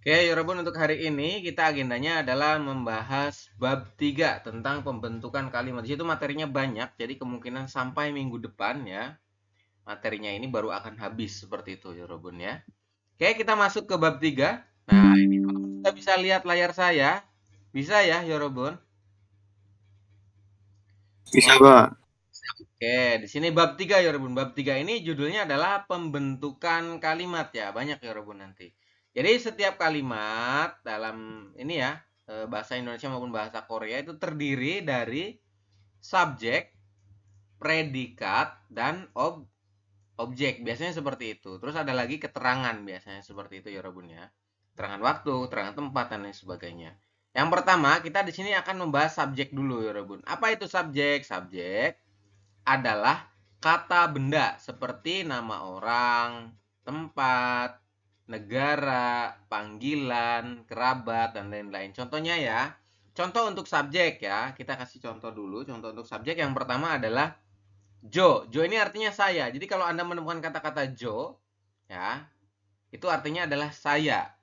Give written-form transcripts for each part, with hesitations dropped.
Oke, Yorobun, untuk hari ini kita agendanya adalah membahas bab 3 tentang pembentukan kalimat. Di situ materinya banyak, jadi kemungkinan sampai minggu depan ya, materinya ini baru akan habis seperti itu, Yorobun ya. Oke, kita masuk ke bab 3. Nah, ini teman-teman sudah bisa lihat layar saya. Bisa ya, Yorobun? Bisa, Pak. Oke, di sini bab 3 ya, Robun. Bab 3 ini judulnya adalah pembentukan kalimat ya. Banyak ya, Robun, nanti. Jadi setiap kalimat dalam ini ya, bahasa Indonesia maupun bahasa Korea itu terdiri dari subjek, predikat, dan objek. Biasanya seperti itu. Terus ada lagi keterangan biasanya seperti itu ya, Robun ya. Keterangan waktu, keterangan tempat, dan lain sebagainya. Yang pertama, kita di sini akan membahas subjek dulu ya, Robun. Apa itu subjek? Subjek adalah kata benda seperti nama orang, tempat, negara, panggilan, kerabat, dan lain-lain. Contohnya ya, contoh untuk subjek ya, kita kasih contoh dulu. Contoh untuk subjek yang pertama adalah Jo. Jo ini artinya saya. Jadi kalau Anda menemukan kata-kata Jo, ya, itu artinya adalah saya.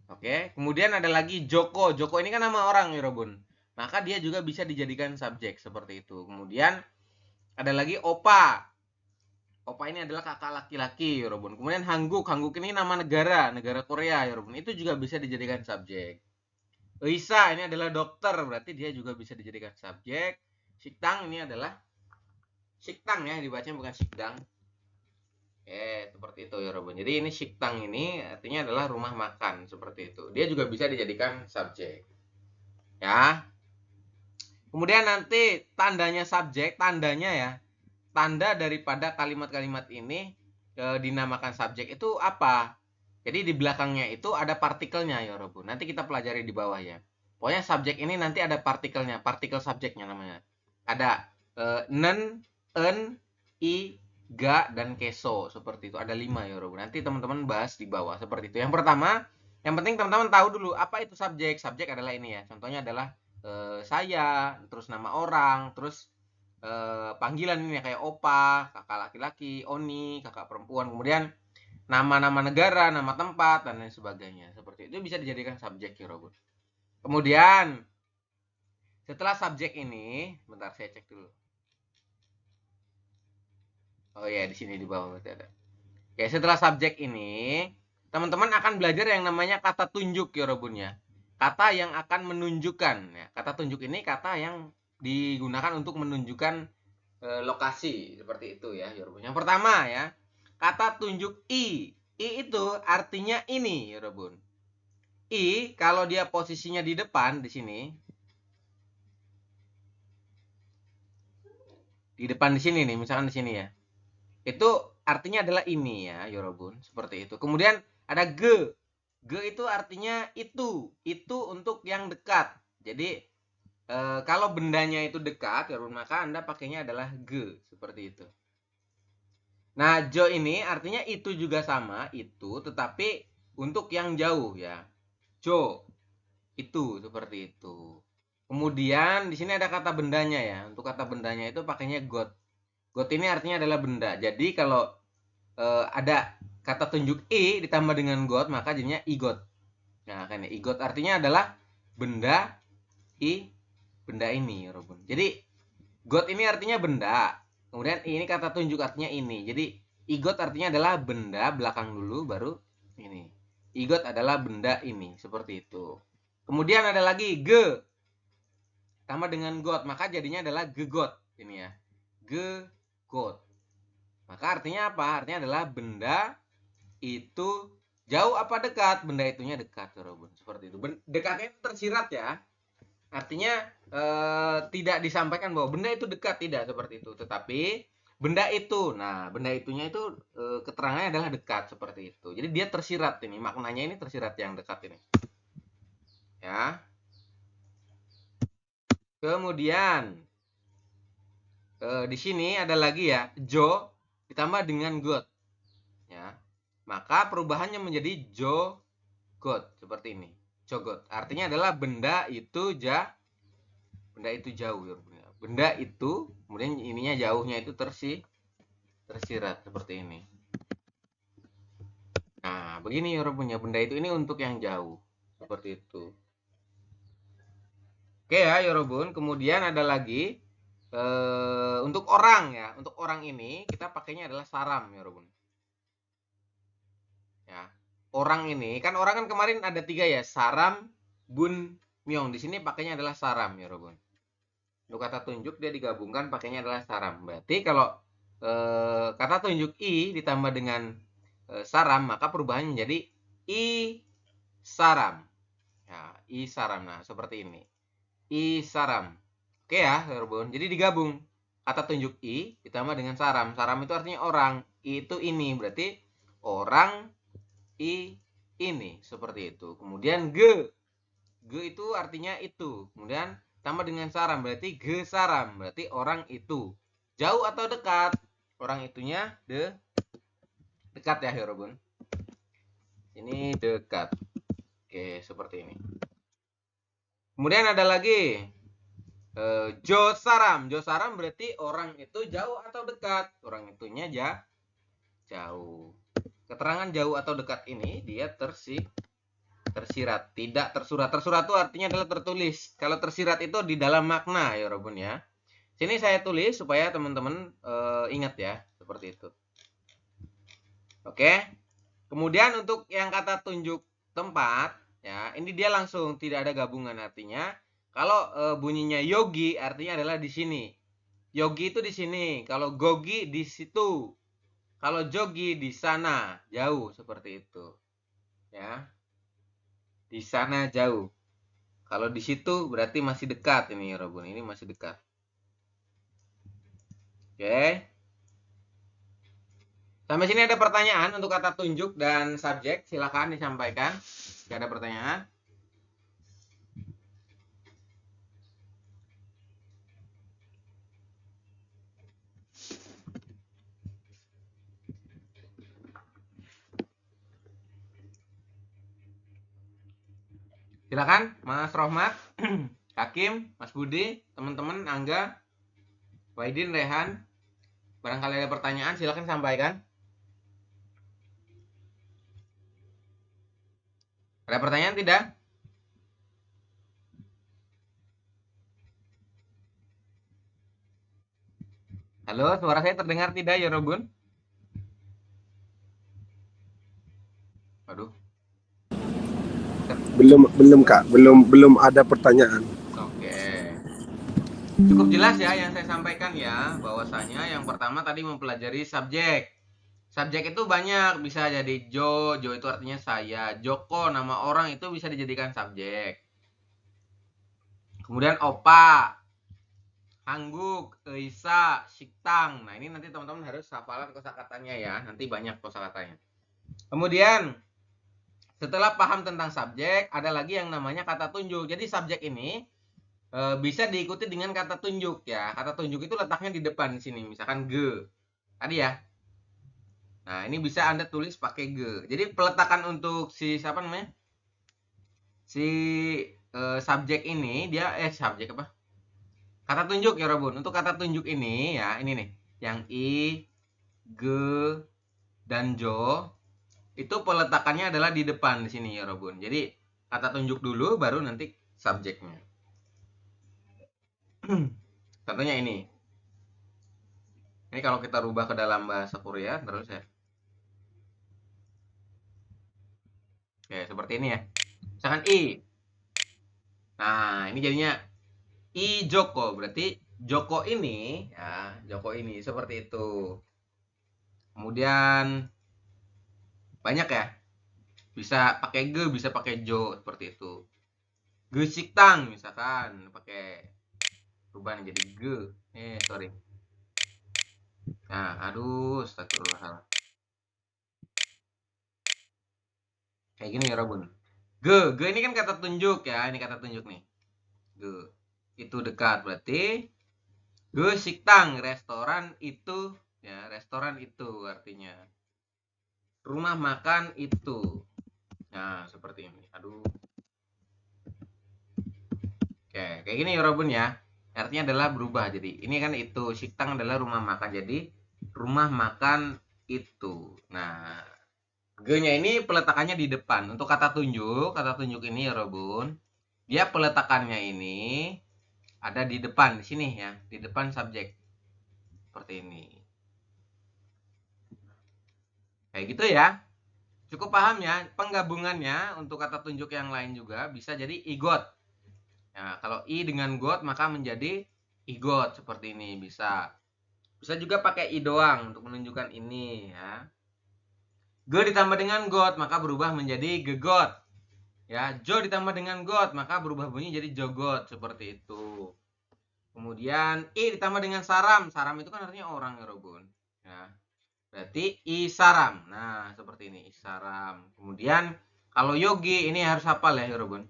Oke, kemudian ada lagi Joko. Joko ini kan nama orang ya, Robun. Maka dia juga bisa dijadikan subjek seperti itu. Kemudian ada lagi Opa. Opa ini adalah kakak laki-laki, Yorobun. Kemudian Hangguk. Hangguk ini nama negara, negara Korea, Yorobun. Itu juga bisa dijadikan subjek. Lisa ini adalah dokter, berarti dia juga bisa dijadikan subjek. Siktang ini adalah Siktang ya, dibacanya bukan Sikdang. Seperti itu, Yorobun. Jadi ini Siktang ini artinya adalah rumah makan, seperti itu. Dia juga bisa dijadikan subjek. Ya. Kemudian nanti tandanya subjek, tandanya ya. Tanda daripada kalimat-kalimat ini dinamakan subjek itu apa? Jadi di belakangnya itu ada partikelnya ya, Robu. Nanti kita pelajari di bawah ya. Pokoknya subjek ini nanti ada partikelnya, partikel subjeknya namanya. Ada nen, en, i, ga, dan keso seperti itu. Ada 5 ya, Robu. Nanti teman-teman bahas di bawah seperti itu. Yang pertama, yang penting teman-teman tahu dulu apa itu subjek. Subjek adalah ini ya. Contohnya adalah saya, terus nama orang, terus panggilan ini ya, kayak opa, kakak laki-laki, oni, kakak perempuan, kemudian nama-nama negara, nama tempat, dan lain sebagainya. Seperti itu bisa dijadikan subjek ya, Robot. Kemudian setelah subjek ini, bentar saya cek dulu. Oh ya, di sini di bawah berarti ada. Oke, setelah subjek ini, teman-teman akan belajar yang namanya kata tunjuk ya, Robunnya. Kata yang akan menunjukkan. Ya, kata tunjuk ini kata yang digunakan untuk menunjukkan lokasi seperti itu ya, Yorobun. Yang pertama ya, kata tunjuk i. I itu artinya ini, Yorobun. I kalau dia posisinya di depan di sini, di depan di sini nih, misalkan di sini ya. Itu artinya adalah ini ya, Yorobun, seperti itu. Kemudian ada ge. Ge itu artinya itu. Itu untuk yang dekat. Jadi kalau bendanya itu dekat, Yorobun, maka Anda pakainya adalah ge, seperti itu. Nah, jo ini artinya itu juga sama, itu, tetapi untuk yang jauh ya. Jo, itu, seperti itu. Kemudian di sini ada kata bendanya ya. Untuk kata bendanya itu pakainya got. Got ini artinya adalah benda. Jadi kalau ada kata tunjuk i ditambah dengan got, maka jadinya igot. Nah, kan ya, igot artinya adalah benda benda ini, Robun. Jadi got ini artinya benda. Kemudian ini kata tunjuk artinya ini. Jadi igot artinya adalah benda, belakang dulu baru ini. Igot adalah benda ini, seperti itu. Kemudian ada lagi ge tambah dengan got, maka jadinya adalah gegot ini ya. Gegot. Maka artinya apa? Artinya adalah benda itu jauh apa dekat? Benda itunya dekat, Robun. Seperti itu. Dekatnya tersirat ya. Artinya tidak disampaikan bahwa benda itu dekat, tidak seperti itu. Tetapi benda itu, nah benda itunya itu keterangannya adalah dekat seperti itu. Jadi dia tersirat ini, maknanya ini tersirat yang dekat ini. Ya. Kemudian di sini ada lagi ya, jo ditambah dengan got. Ya. Maka perubahannya menjadi jogot seperti ini. Jogot. Artinya adalah benda itu jauh ya. Benda itu kemudian ininya jauhnya itu tersirat seperti ini. Nah, begini punya benda itu ini untuk yang jauh. Seperti itu. Oke ya, Yorobun. Kemudian ada lagi untuk orang ya. Untuk orang ini kita pakainya adalah saram, Yorobun. Ya. Orang ini kan orang kan kemarin ada 3 ya, saram, bun, myong. Di sini pakainya adalah saram, Yorobun. Untuk kata tunjuk dia digabungkan pakainya adalah saram. Berarti kalau kata tunjuk i ditambah dengan saram maka perubahannya menjadi i saram. Ya, i saram. Nah, seperti ini. I saram. Oke ya, Yorobun. Jadi digabung. Kata tunjuk i ditambah dengan saram. Saram itu artinya orang. I itu ini. Berarti orang i ini. Seperti itu. Kemudian ge. Ge itu artinya itu. Kemudian tambah dengan saram. Berarti ge saram. Berarti orang itu. Jauh atau dekat? Orang itunya dekat ya, Yorobun. Ini dekat. Oke, seperti ini. Kemudian ada lagi jo saram. Jo saram berarti orang itu jauh atau dekat. Orang itunya jauh. Keterangan jauh atau dekat ini dia tersirat, tidak tersurat. Tersurat itu artinya adalah tertulis. Kalau tersirat itu di dalam makna, ya Robun ya. Sini saya tulis supaya teman-teman ingat ya, seperti itu. Oke. Kemudian untuk yang kata tunjuk tempat, ya, ini dia langsung tidak ada gabungan artinya. Kalau bunyinya yogi artinya adalah di sini. Yogi itu di sini. Kalau gogi di situ. Kalau jogi di sana, jauh seperti itu. Ya. Di sana jauh. Kalau di situ berarti masih dekat ini, Robun. Ini masih dekat. Oke. Sampai sini ada pertanyaan untuk kata tunjuk dan subjek. Silakan disampaikan. Jika ada pertanyaan. Silakan, Mas Rohmat, Hakim, Mas Budi, teman-teman, Angga, Waidin, Rehan. Barangkali ada pertanyaan, silakan sampaikan. Ada pertanyaan tidak? Halo, suara saya terdengar tidak ya, Robun? Waduh. Belum Kak, belum ada pertanyaan. Oke. Cukup jelas ya yang saya sampaikan ya, bahwasanya yang pertama tadi mempelajari subjek. Subjek itu banyak, bisa jadi Jo itu artinya saya. Joko, nama orang itu bisa dijadikan subjek. Kemudian Opa, Hangguk, Eisa, Siktang. Nah, ini nanti teman-teman harus hafalan kosakatanya ya. Nanti banyak kosakatanya. Kemudian setelah paham tentang subjek, ada lagi yang namanya kata tunjuk. Jadi subjek ini bisa diikuti dengan kata tunjuk ya. Kata tunjuk itu letaknya di depan sini, misalkan ge. Tadi ya. Nah, ini bisa Anda tulis pakai ge. Jadi peletakan untuk si siapa namanya? Si subjek ini dia subjek apa? Kata tunjuk ya, Robun. Untuk kata tunjuk ini ya, ini nih. Yang i, ge, dan jo itu peletakannya adalah di depan di sini ya, Robun. Jadi kata tunjuk dulu baru nanti subjeknya. Contohnya ini. Ini kalau kita rubah ke dalam bahasa Korea terus ya. Oke, seperti ini ya. Misalkan i. Nah, ini jadinya i Joko. Berarti Joko ini ya, Joko ini seperti itu. Kemudian banyak ya. Bisa pakai ge, bisa pakai jo seperti itu. Ge siktang misalkan pakai perubahan jadi ge. Sorry. Nah, aduh, astagfirullahaladzim. Kayak gini ya, Robun. Ge ini kan kata tunjuk ya, ini kata tunjuk nih. Ge. Itu dekat berarti ge siktang, restoran itu ya, restoran itu artinya. Rumah makan itu. Nah, seperti ini. Aduh. Oke, kayak gini ya, Robun ya. Artinya adalah berubah. Jadi, ini kan itu, siktang adalah rumah makan. Jadi, rumah makan itu. Nah, G-nya ini peletakannya di depan. Untuk kata tunjuk ini ya Robun, dia peletakannya ini ada di depan, di sini ya, di depan subjek. Seperti ini. Kayak gitu ya. Cukup paham ya? Penggabungannya untuk kata tunjuk yang lain juga bisa jadi igot. Nah, kalau i dengan got maka menjadi igot seperti ini bisa. Bisa juga pakai i doang untuk menunjukkan ini ya. Ge ditambah dengan got maka berubah menjadi gegot. Ya, jo ditambah dengan got maka berubah bunyi jadi jogot seperti itu. Kemudian i ditambah dengan saram. Saram itu kan artinya orang ya Robun. Ya. Berarti isaram. Nah, seperti ini isaram. Kemudian kalau yogi ini harus hafal ya Robun.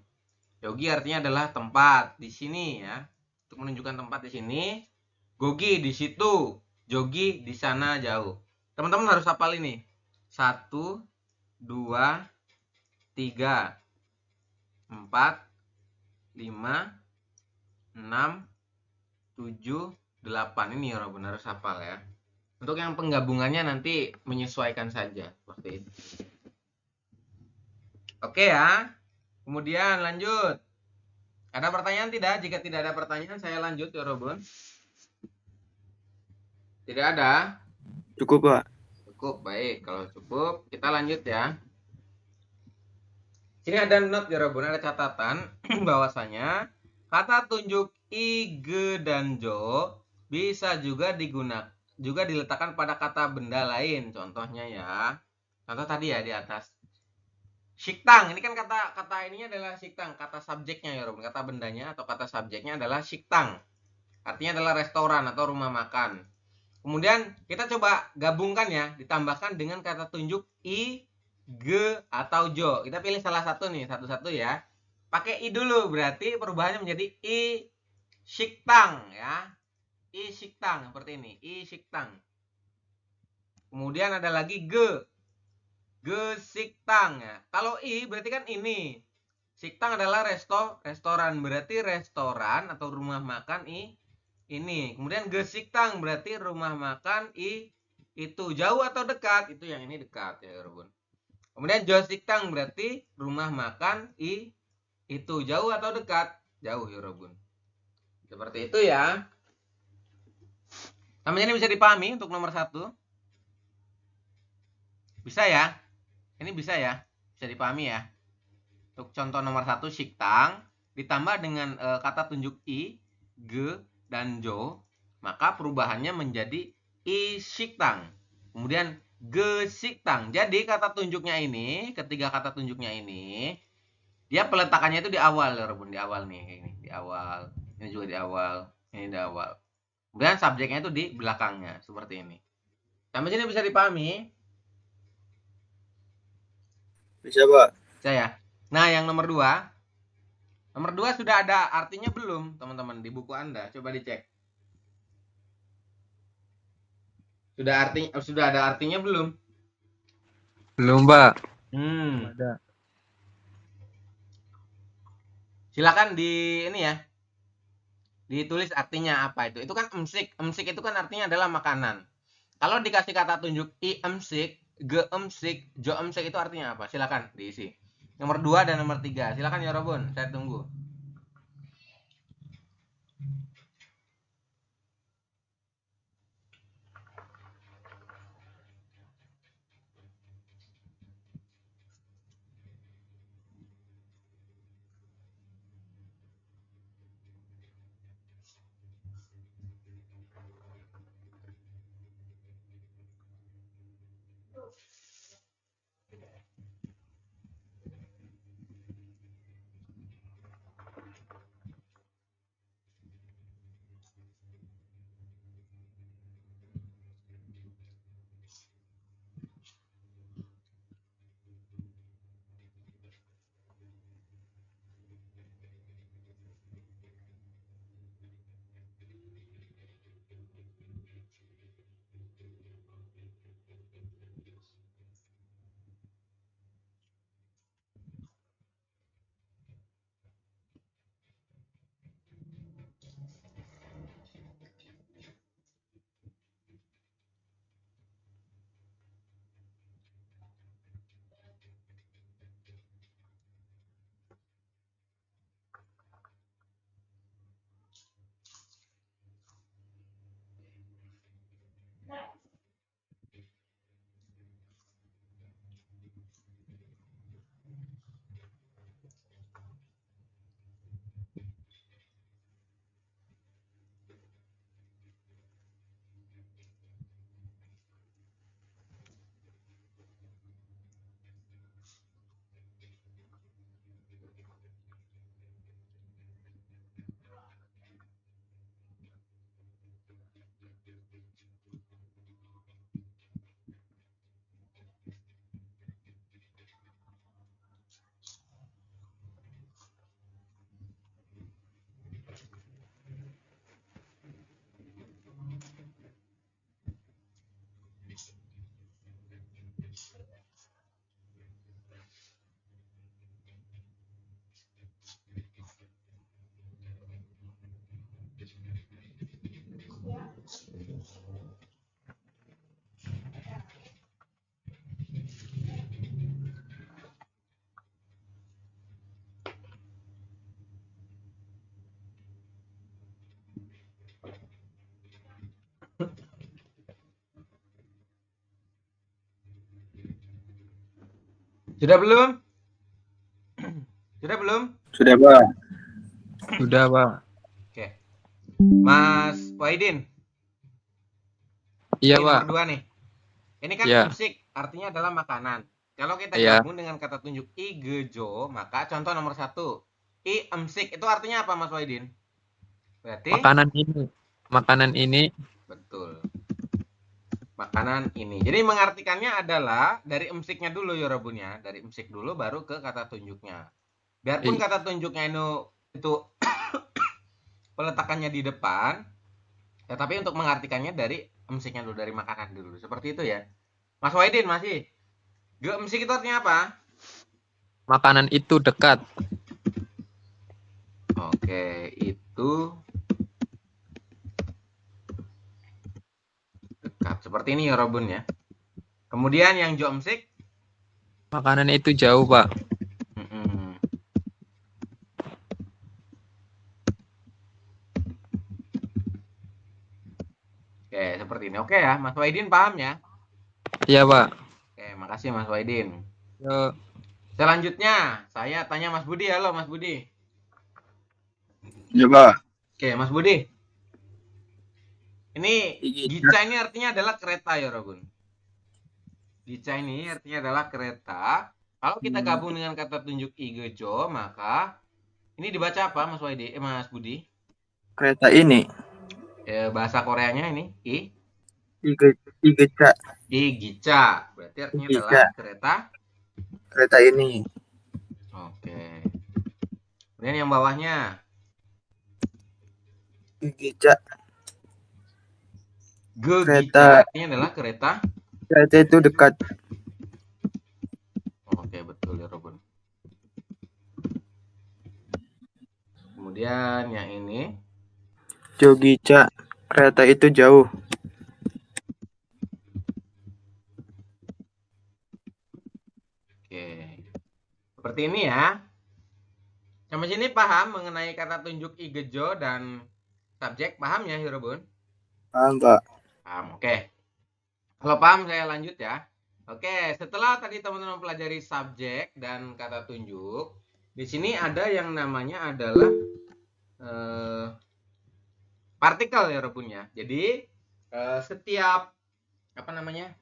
Yogi artinya adalah tempat di sini ya. Untuk menunjukkan tempat di sini. Gogi di situ. Jogi di sana jauh. Teman-teman harus hafal ini. 1, 2, 3, 4, 5, 6, 7, 8. Ini ya Robun harus hafal ya. Untuk yang penggabungannya nanti menyesuaikan saja seperti itu. Oke ya. Kemudian lanjut. Ada pertanyaan tidak? Jika tidak ada pertanyaan saya lanjut ya Robun. Tidak ada? Cukup, Pak. Cukup, baik. Kalau cukup, kita lanjut ya. Sini ada note ya Robun, ada catatan bahwasanya kata tunjuk i, ge, dan jo bisa juga digunakan, juga diletakkan pada kata benda lain. Contohnya ya. Contoh tadi ya di atas. Siktang, ini kan kata ininya adalah siktang, kata subjeknya ya Robun. Kata bendanya atau kata subjeknya adalah siktang. Artinya adalah restoran atau rumah makan. Kemudian kita coba gabungkan ya, ditambahkan dengan kata tunjuk i, ge, atau jo. Kita pilih salah satu nih, satu-satu ya. Pakai i dulu, berarti perubahannya menjadi i siktang ya. I siktang, seperti ini, i siktang. Kemudian ada lagi ge, ge siktang ya. Kalau i berarti kan ini. Siktang adalah restoran, berarti restoran atau rumah makan ini. Kemudian gesiktang berarti rumah makan itu jauh atau dekat, itu yang ini dekat ya Robun. Kemudian josiktang berarti rumah makan itu jauh atau dekat, jauh ya Robun. Seperti itu ya. Namanya ini bisa dipahami untuk nomor 1. Bisa ya? Ini bisa ya? Bisa dipahami ya? Untuk contoh nomor 1 siktang ditambah dengan kata tunjuk i, ge, dan jo, maka perubahannya menjadi i siktang. Kemudian ge siktang. Jadi kata tunjuknya ini, ketiga kata tunjuknya ini, dia peletakannya itu di awal ya Robun, di awal nih kayak ini, di awal. Ini juga di awal, ini di awal. Kemudian subjeknya itu di belakangnya seperti ini. Sampai sini bisa dipahami? Bisa, Pak. Bisa ya. Nah, yang nomor 2. Nomor 2 sudah ada artinya belum, teman-teman, di buku Anda? Coba dicek. Sudah ada artinya belum? Belum, Pak. Hmm. Ada. Silakan di ini ya. Ditulis artinya apa itu. Itu kan emsik. Emsik itu kan artinya adalah makanan. Kalau dikasih kata tunjuk i emsik, ge emsik, jo emsik itu artinya apa? Silakan diisi. Nomor 2 dan nomor 3. Silakan ya Robun, saya tunggu. Sudah belum? Sudah belum? Sudah, Pak. Sudah, Pak. Oke. Mas Wahidin, Iya, ini Pak. nomor 2 nih. Ini kan Iya, emsik, artinya adalah makanan. Kalau kita iya. gabung dengan kata tunjuk igejo, maka contoh nomor 1. I emsik itu artinya apa, Mas Wahidin? Berarti Makanan ini. Makanan ini. betul. Makanan ini. Jadi mengartikannya adalah dari emsiknya dulu ya Robun ya. Dari emsik dulu baru ke kata tunjuknya. Biarpun i- kata tunjuknya itu peletakannya di depan, tetapi untuk mengartikannya dari emsiknya dulu, dari makanan dulu. Seperti itu ya. Mas Wahidin masih. Emsik itu artinya apa? Makanan itu dekat. Oke, itu dekat. Seperti ini ya Robun ya. Kemudian yang jomsik, Makanan itu jauh, Pak. mm-mm. Oke, seperti ini. Oke ya, Mas Wahidin paham ya? Iya, Pak. Oke, makasih Mas Wahidin. Yo, Selanjutnya, saya tanya Mas Budi. Halo Mas Budi. Ya, Pak. Oke, Mas Budi. Ini Gica. Gica ini artinya adalah kereta ya Robun. Gica ini artinya adalah kereta. Kalau kita gabung dengan kata tunjuk igejo, maka ini dibaca apa Mas Wahidin? Mas Budi? Kereta ini. Bahasa Koreanya ini Igeca. Igica. Berarti artinya adalah Igeca. kereta. Kereta ini. Oke. Kemudian yang bawahnya Igeca. Gegica Kereta. artinya adalah kereta. Kereta itu dekat. Oke, betul ya Robun. Kemudian yang ini Jogica. Kereta itu jauh. oke. Seperti ini ya. Sampai sini paham mengenai kata tunjuk igejo dan subjek? Paham ya Hirobun? Paham, Pak. Paham, oke. Kalau paham saya lanjut ya. Oke, setelah tadi teman-teman pelajari subjek dan kata tunjuk, di sini ada yang namanya adalah partikel ya Robun ya. Jadi setiap apa namanya?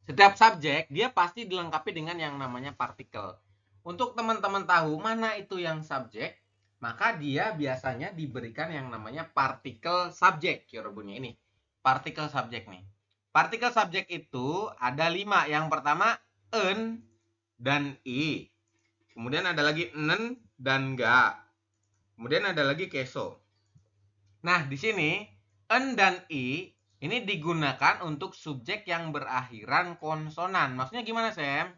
Setiap subjek dia pasti dilengkapi dengan yang namanya partikel. Untuk teman-teman tahu mana itu yang subjek, maka dia biasanya diberikan yang namanya partikel subjek ya Robunnya ini. Partikel subjek nih. Partikel subjek itu ada 5. Yang pertama en dan i. Kemudian ada lagi nen dan ga. Kemudian ada lagi keso. Nah, di sini en dan i ini digunakan untuk subjek yang berakhiran konsonan. Maksudnya gimana, Sam?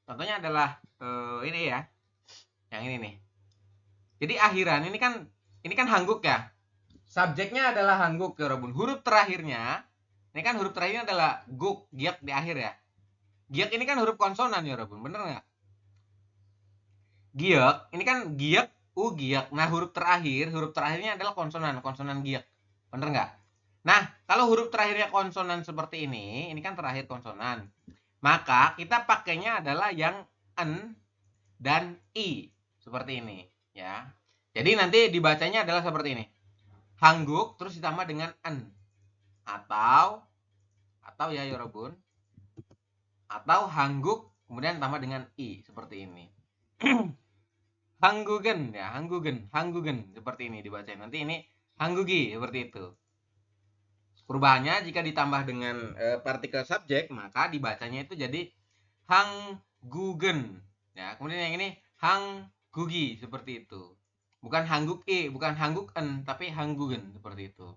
Contohnya adalah ini ya. Yang ini nih. Jadi akhiran ini kan hangguk ya. Subjeknya adalah hangguk ya, Robun. Huruf terakhirnya ini kan huruf terakhirnya adalah guk, giak di akhir ya. Giak ini kan huruf konsonan ya, Robun. Bener nggak? Giak, ini kan giak, giak. Nah, huruf terakhirnya adalah konsonan giak. Bener nggak? Nah, kalau huruf terakhirnya konsonan seperti ini kan terakhir konsonan. Maka kita pakainya adalah yang en dan i. Seperti ini, ya. Jadi nanti dibacanya adalah seperti ini. Hangguk terus ditambah dengan en. Atau ya Yorobun. Atau hangguk kemudian tambah dengan i seperti ini. Hanggugen ya, hanggugen seperti ini dibaca. Nanti ini hanggugi seperti itu. Perubahannya jika ditambah dengan partikel subjek maka dibacanya itu jadi hanggugen. Ya, kemudian yang ini hanggugi seperti itu. Bukan hangguk bukan hangguk en, tapi hanggugen seperti itu.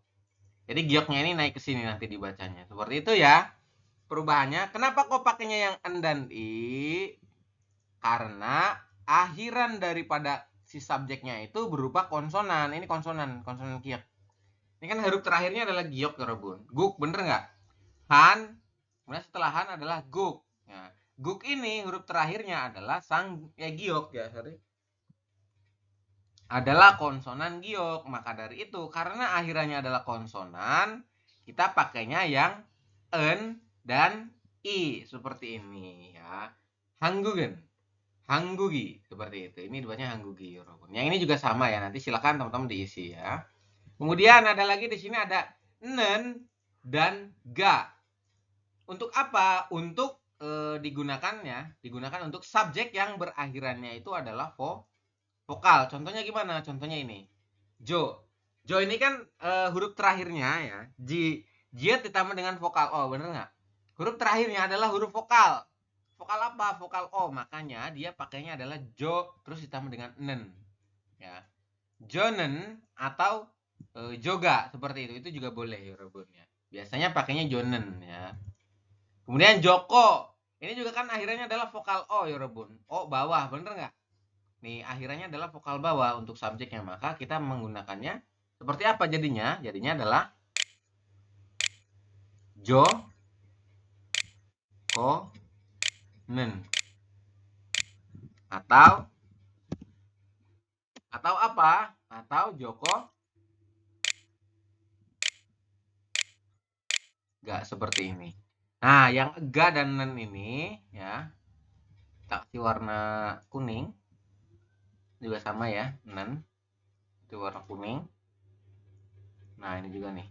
Jadi gioknya ini naik ke sini nanti dibacanya. Seperti itu ya. Perubahannya. Kenapa kok pakainya yang en dan i? Karena akhiran daripada si subjeknya itu berupa konsonan. Ini konsonan giok. Ini kan huruf terakhirnya adalah giok ya Robun. Guk, bener nggak? Han, kemudian setelah han adalah guk. Ya. Guk ini huruf terakhirnya adalah giok ya, sorry. Adalah konsonan giok. Maka dari itu, karena akhirannya adalah konsonan, kita pakainya yang en dan i seperti ini ya. hanggugen, hanggugi, seperti itu. Ini dibacanya hanggugi, yorobun. Yang ini juga sama ya. Nanti silakan teman-teman diisi ya. Kemudian ada lagi di sini ada nen dan ga. Untuk apa? Untuk digunakan untuk subjek yang berakhirannya itu adalah vokal. Contohnya gimana? Contohnya ini. Jo. Jo ini kan huruf terakhirnya ya. Jiet ditambah dengan vokal O, bener nggak? Huruf terakhirnya adalah huruf vokal. Vokal apa? Vokal O. Makanya dia pakainya adalah jo terus ditambah dengan nen. Ya. Jonen atau joga seperti itu. Itu juga boleh ya, Robun ya. Biasanya pakainya jonen ya. Kemudian Joko. Ini juga kan akhirannya adalah vokal O ya, Robun. O bawah, bener nggak? Nih, akhirannya adalah vokal bawah untuk subjeknya. Maka kita menggunakannya seperti apa jadinya? Jadinya adalah Jo, Ko, Nen. Atau apa? Atau Joko, nggak seperti ini. Nah, yang ga dan nen ini ya, kita kasih warna kuning. Juga sama ya, nen. Itu warna kuning. Nah, ini juga nih.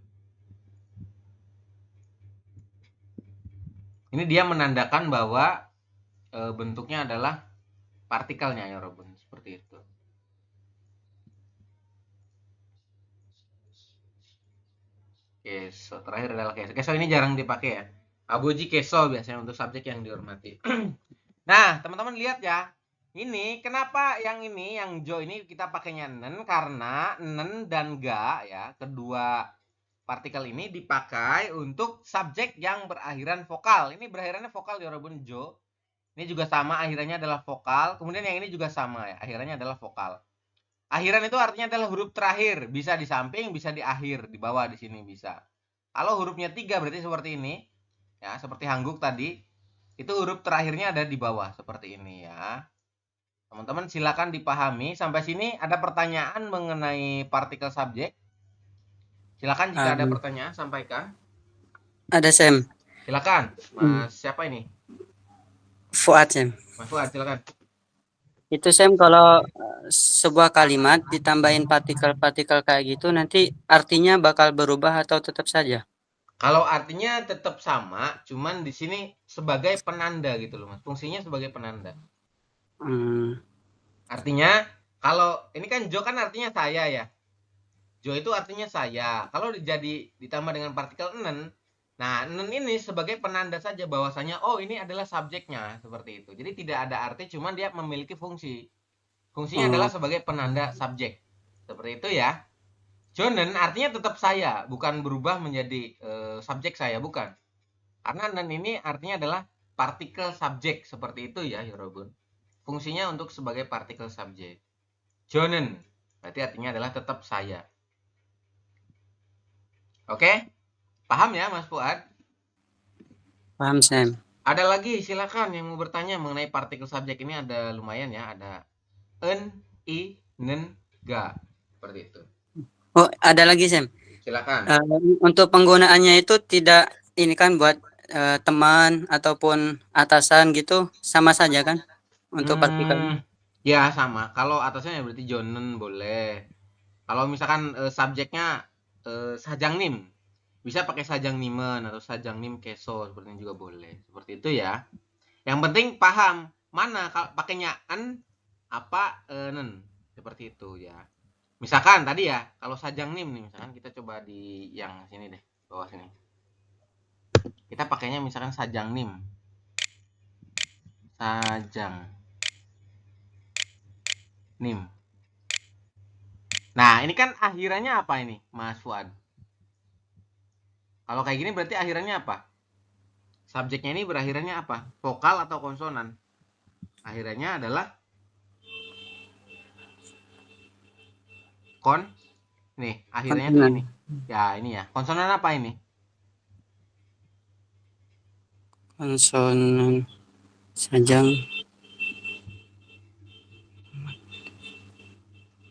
Ini dia menandakan bahwa bentuknya adalah partikelnya ya, Robun. Seperti itu. Keso, terakhir adalah keso. Keso ini jarang dipakai ya. Abuji keso biasanya untuk subjek yang dihormati. Nah, teman-teman lihat ya. Ini kenapa yang ini, yang jo ini kita pakainya nen karena nen dan ga ya, kedua partikel ini dipakai untuk subjek yang berakhiran vokal. Ini berakhirannya vokal ya, Robun, jo. Ini juga sama, akhirannya adalah vokal. Kemudian yang ini juga sama ya, akhirannya adalah vokal. Akhiran itu artinya adalah huruf terakhir, bisa di samping, bisa di akhir, di bawah di sini bisa. Kalau hurufnya 3 berarti seperti ini. Ya, seperti hangguk tadi. Itu huruf terakhirnya ada di bawah seperti ini ya. Teman-teman silakan dipahami. Sampai sini ada pertanyaan mengenai partikel subjek? Silakan jika ada pertanyaan sampaikan. Ada Sam. Silakan. Mas siapa ini? Fuad Sam. Mas Fuad, silakan. Itu Sam kalau sebuah kalimat ditambahin partikel-partikel kayak gitu nanti artinya bakal berubah atau tetap saja? Kalau artinya tetap sama, cuman di sini sebagai penanda gitu loh, Mas. Fungsinya sebagai penanda. Artinya kalau ini kan Jo kan artinya saya ya. Jo itu artinya saya. Kalau jadi ditambah dengan partikel nen, nah nen ini sebagai penanda saja bahwasanya oh ini adalah subjeknya seperti itu. Jadi tidak ada arti, cuman dia memiliki fungsi. Fungsinya adalah sebagai penanda subjek. Seperti itu ya. Jonen artinya tetap saya, bukan berubah menjadi subjek saya, bukan. Karena nen ini artinya adalah partikel subjek seperti itu ya, Yorobun. Fungsinya untuk sebagai partikel subjek. Jonen berarti artinya adalah tetap saya. Oke? Paham ya, Mas Fuad? Paham Sam. Ada lagi, silakan yang mau bertanya mengenai partikel subjek ini, ada lumayan ya, ada en, i, nen, ga. Seperti itu. Oh, ada lagi Sam. Silakan. Untuk penggunaannya itu tidak ini kan buat teman ataupun atasan gitu sama saja kan untuk partikel? Ya sama. Kalau atasnya ya berarti jonen boleh. Kalau misalkan subjeknya sajang nim, bisa pakai sajang nimen atau sajang nim keso, seperti ini juga boleh. Seperti itu ya. Yang penting paham mana kalau pakainya en apa nen, seperti itu ya. Misalkan tadi ya, kalau sajang nim nih, misalkan kita coba di yang sini deh, bawah sini. Kita pakainya misalkan sajang nim. Sajang nim. Nah, ini kan akhirannya apa ini, Mas Fuad? Kalau kayak gini berarti akhirannya apa? Subjeknya ini berakhirannya apa? Vokal atau konsonan? Akhirannya adalah nih, akhirnya tuh ini. Ya, ini ya. Konsonan apa ini? Konsonan sajang.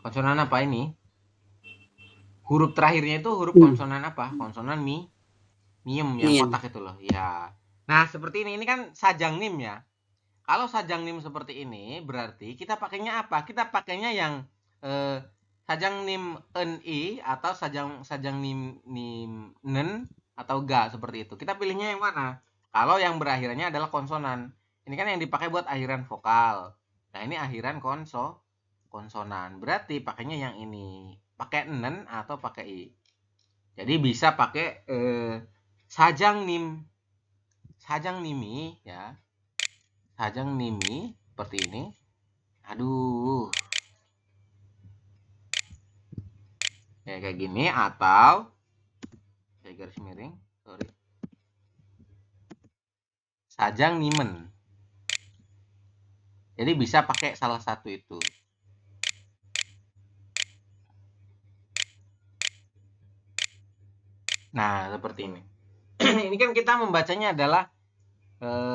Konsonan apa ini? Huruf terakhirnya itu huruf konsonan apa? Konsonan miem yang kotak itu loh. Ya. Nah, seperti ini. Ini kan sajang nim ya. Kalau sajang nim seperti ini, berarti kita pakainya apa? Kita pakainya yang sajang nim ni atau sajang nim nen atau ga seperti itu. Kita pilihnya yang mana? Kalau yang berakhirannya adalah konsonan. Ini kan yang dipakai buat akhiran vokal. Nah, ini akhiran konsonan. Berarti pakainya yang ini. Pakai nen atau pakai i. Jadi bisa pakai sajang nimi ya. Sajang nimi seperti ini. Aduh. Ya kayak gini atau kayak garis miring, sorry. Sajang nimen. Jadi bisa pakai salah satu itu. Nah, seperti ini. Ini kan kita membacanya adalah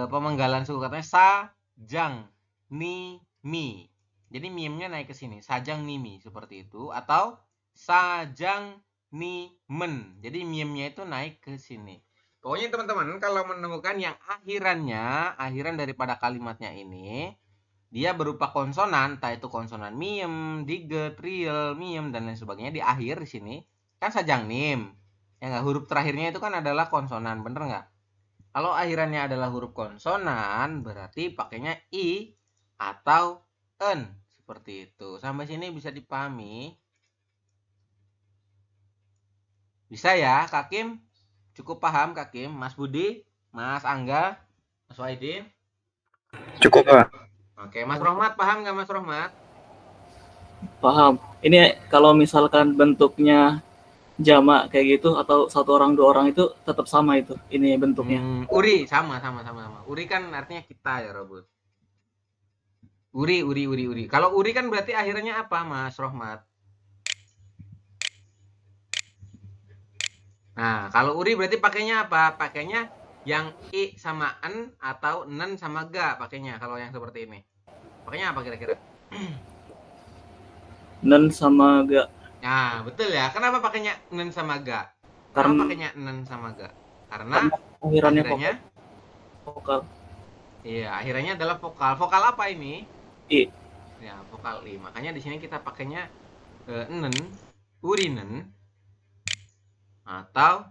pemenggalan suku katanya sajang nimi. Jadi mimnya naik ke sini, sajang nimi seperti itu atau sajang nimen. Jadi mimnya itu naik ke sini. Pokoknya teman-teman kalau menemukan yang akhiran daripada kalimatnya ini dia berupa konsonan, entah itu konsonan miem, diget, riel, miem dan lain sebagainya di akhir di sini kan sajang nim. Ya nggak, huruf terakhirnya itu kan adalah konsonan, bener nggak? Kalau akhirannya adalah huruf konsonan, berarti pakainya i atau en seperti itu. Sampai sini bisa dipahami? Bisa ya, Kak Kim? Cukup paham, Kak Kim? Mas Budi, Mas Angga, Mas Waidin? Cukup, Pak. Oke, Mas Rohmat paham nggak Mas Rohmat? Paham. Ini kalau misalkan bentuknya jamak kayak gitu atau satu orang dua orang itu tetap sama itu ini bentuknya. Uri sama. Uri kan artinya kita ya, Robot. Uri. Kalau uri kan berarti akhirnya apa, Mas Rohmat? Nah, kalau uri berarti pakainya apa? Pakainya yang i sama en atau nen sama ga pakainya kalau yang seperti ini. Pakainya apa kira-kira? Nen sama ga. Nah, betul ya. Kenapa pakainya nen sama ga? Kenapa Karena pakainya nen sama ga? Karena akhirannya vokal. Iya, akhirannya adalah vokal. Vokal apa ini? I. Ya, vokal i. Makanya di sini kita pakainya nen, urinen atau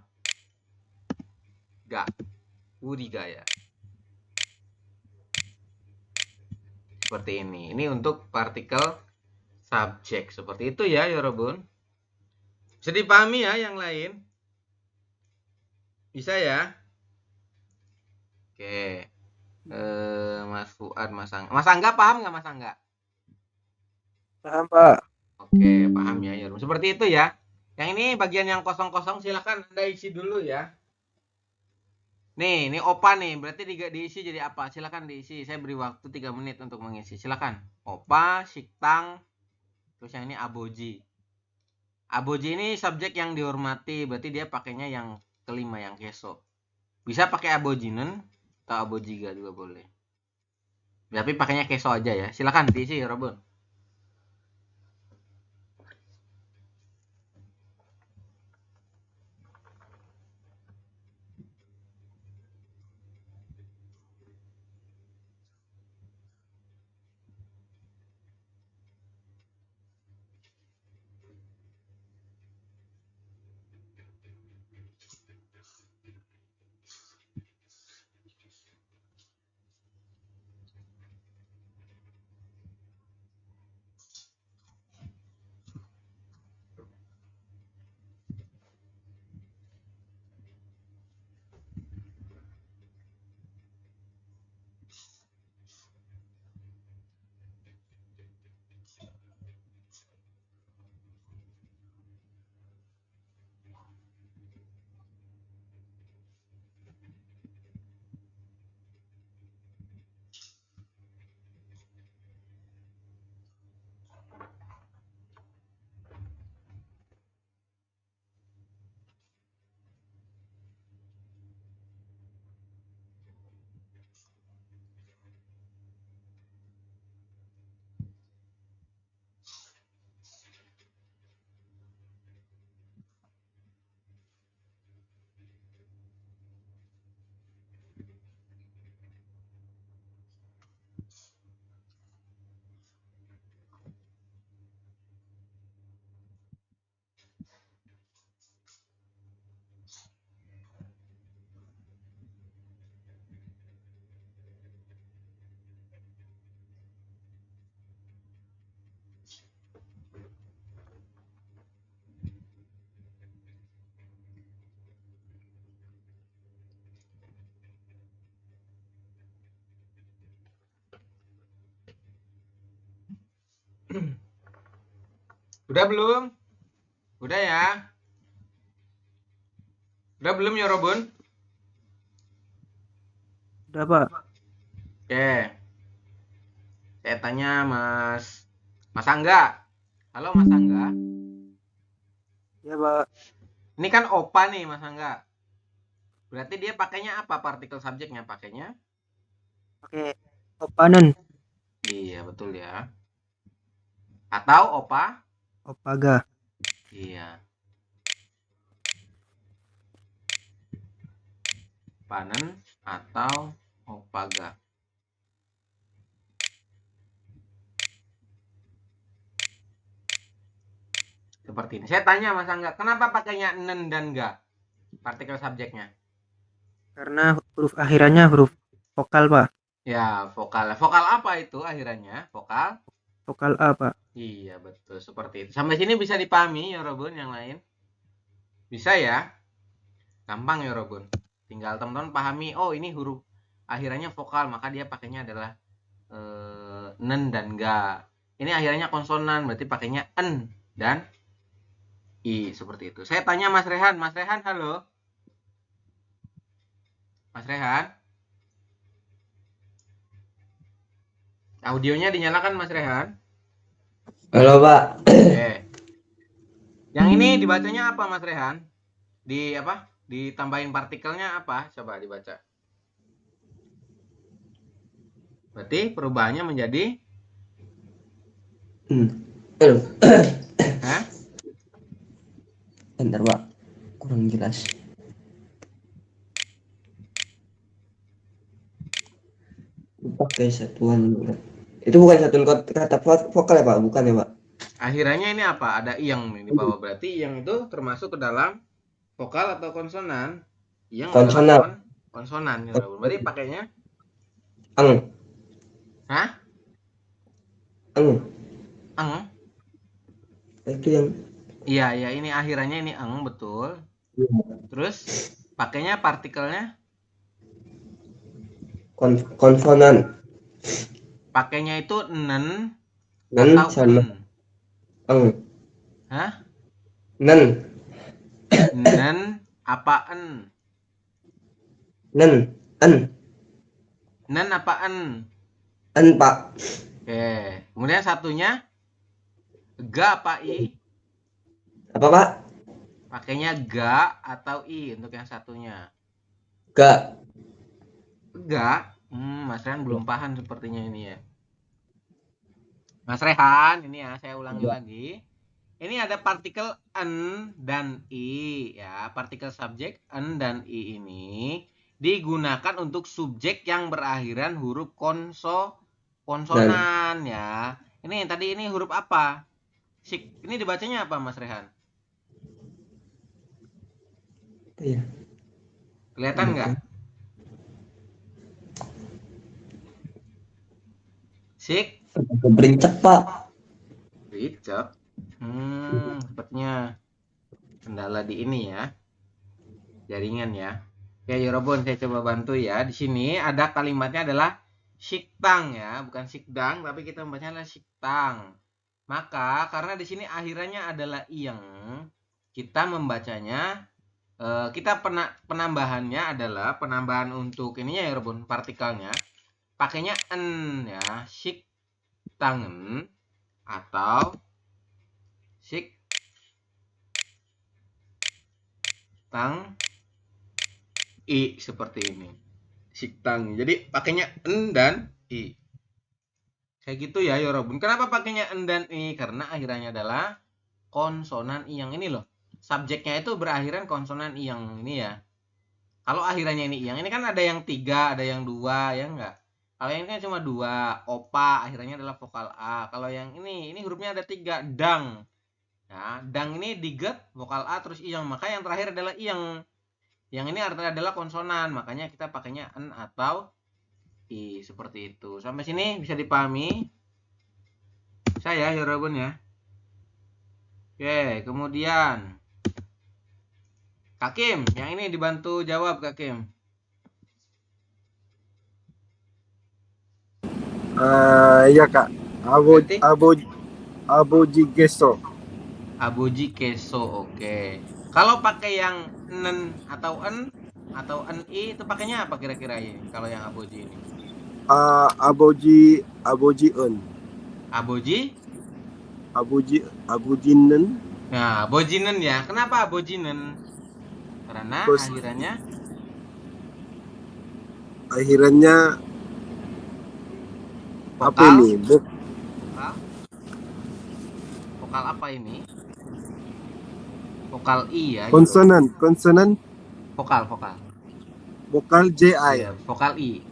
ga, uriga ya. Seperti ini. Ini untuk partikel subjek. Seperti itu ya, Yorobun. Bisa dipahami ya yang lain? Bisa ya? Oke. Mas Fuad, Mas Angga paham nggak Mas Angga? Paham, Pak. Oke, paham ya, Yorobun. Seperti itu ya. Yang ini bagian yang kosong-kosong silakan Anda isi dulu ya. Nih, ini opa nih. Berarti diisi jadi apa? Silakan diisi. Saya beri waktu 3 menit untuk mengisi. Silakan. Opa, siktang, terus yang ini aboji. Aboji ini subjek yang dihormati. Berarti dia pakainya yang kelima, yang keso. Bisa pakai abojinen atau abojiga juga boleh. Tapi pakainya keso aja ya. Silakan diisi, Robun. Udah belum? Udah ya? Udah belum ya Robun? Udah, Pak. Oke. Saya tanya Mas Angga. Halo Mas Angga. Ya, Pak. Ini kan opa nih Mas Angga. Berarti dia pakainya apa partikel subjeknya? Pakainya? Pakai opanen. Iya, betul ya. Atau opa? Opaga. Iya. Panen atau opaga. Seperti ini. Saya tanya Mas Angga, kenapa pakainya nen dan ga? Partikel subjeknya. Karena huruf akhirannya huruf vokal, Pak. Ya, vokal. Vokal apa itu akhirannya? Vokal? Vokal A, Pak. Iya, betul. Seperti itu. Sampai sini bisa dipahami ya Robun yang lain? Bisa ya? Gampang ya Robun. Tinggal teman-teman pahami, oh ini huruf akhirannya vokal, maka dia pakainya adalah nen dan ga. Ini akhirannya konsonan, berarti pakainya en dan i, seperti itu. Saya tanya Mas Rehan. Mas Rehan, halo. Mas Rehan. Audionya dinyalakan Mas Rehan. Halo Pak, Oke. Yang ini dibacanya apa Mas Rehan? Di apa? Ditambahin partikelnya apa? Coba dibaca. Berarti perubahannya menjadi Hah? bentar Pak, kurang jelas. Pakai satuan, itu bukan satuan kata vokal ya Pak, bukan ya Pak? Akhirnya ini apa? Ada iyang nih di bawah. Berarti iyang itu termasuk ke dalam vokal atau konsonan? Iyang Konsonan. adalah konsonan. Berarti pakainya Eng, Hah? eng, Eng? itu yang Iya, ini akhirannya ini eng, betul. Terus pakainya partikelnya konsonan. pakainya itu nen Nen atau sama en? eng, Hah? nen, Nen apa en? nen, en Nen apa en? Pak. Oke. Kemudian satunya ga apa i? Apa Pak? Pakainya ga atau i untuk yang satunya? Gak. Ga. Mas Rehan belum paham sepertinya ini ya. Mas Rehan, ini ya saya ulangi lagi. Ini ada partikel en dan i ya. Partikel subjek en dan i ini digunakan untuk subjek yang berakhiran huruf konsonan ya. Ini tadi ini huruf apa? Ini dibacanya apa Mas Rehan? Iya. Kelihatan nggak? Sik? Berincak Pak. Ricek. Sepertinya kendala di ini ya. Jaringan ya. Ya Yorobon, saya coba bantu ya. Di sini ada kalimatnya adalah siktang ya, bukan sikdang, tapi kita membacanya adalah siktang. Maka karena di sini akhirannya adalah iyeng, kita membacanya kita penambahannya adalah penambahan untuk ininya ya Yorobon, partikelnya pakainya en ya, siktangen atau siktang i seperti ini. Siktang. Jadi pakainya en dan i. Kayak gitu ya Yorobun. Kenapa pakainya en dan i? Karena akhirannya adalah konsonan i yang ini loh. Subjeknya itu berakhiran konsonan i yang ini ya. Kalau akhirannya ini i yang ini kan ada yang 3, ada yang 2 ya enggak? Kalau yang ini kan cuma 2, opa akhirannya adalah vokal a. Kalau yang ini hurufnya ada 3, dang. Ya, dang ini diget vokal a terus i yang, maka yang terakhir adalah i yang. Yang ini artinya adalah konsonan, makanya kita pakainya en atau i seperti itu. Sampai sini bisa dipahami? Saya Yorobun ya. Oke, kemudian Kak Kim, yang ini dibantu jawab Kak Kim. Iya, Kak. Berarti? Aboji geso. Aboji keso, oke. Kalau pakai yang nen atau en i itu pakainya apa kira-kira ini? Kalau yang aboji ini? Aboji en. Aboji? Abojinen. Nah, abojinen ya. Kenapa abojinen? Karena Terus vokal akhirannya apa ini? vokal vokal apa ini? Vokal i ya. Konsonan. Vokal. Vokal JI. Iya, vokal i.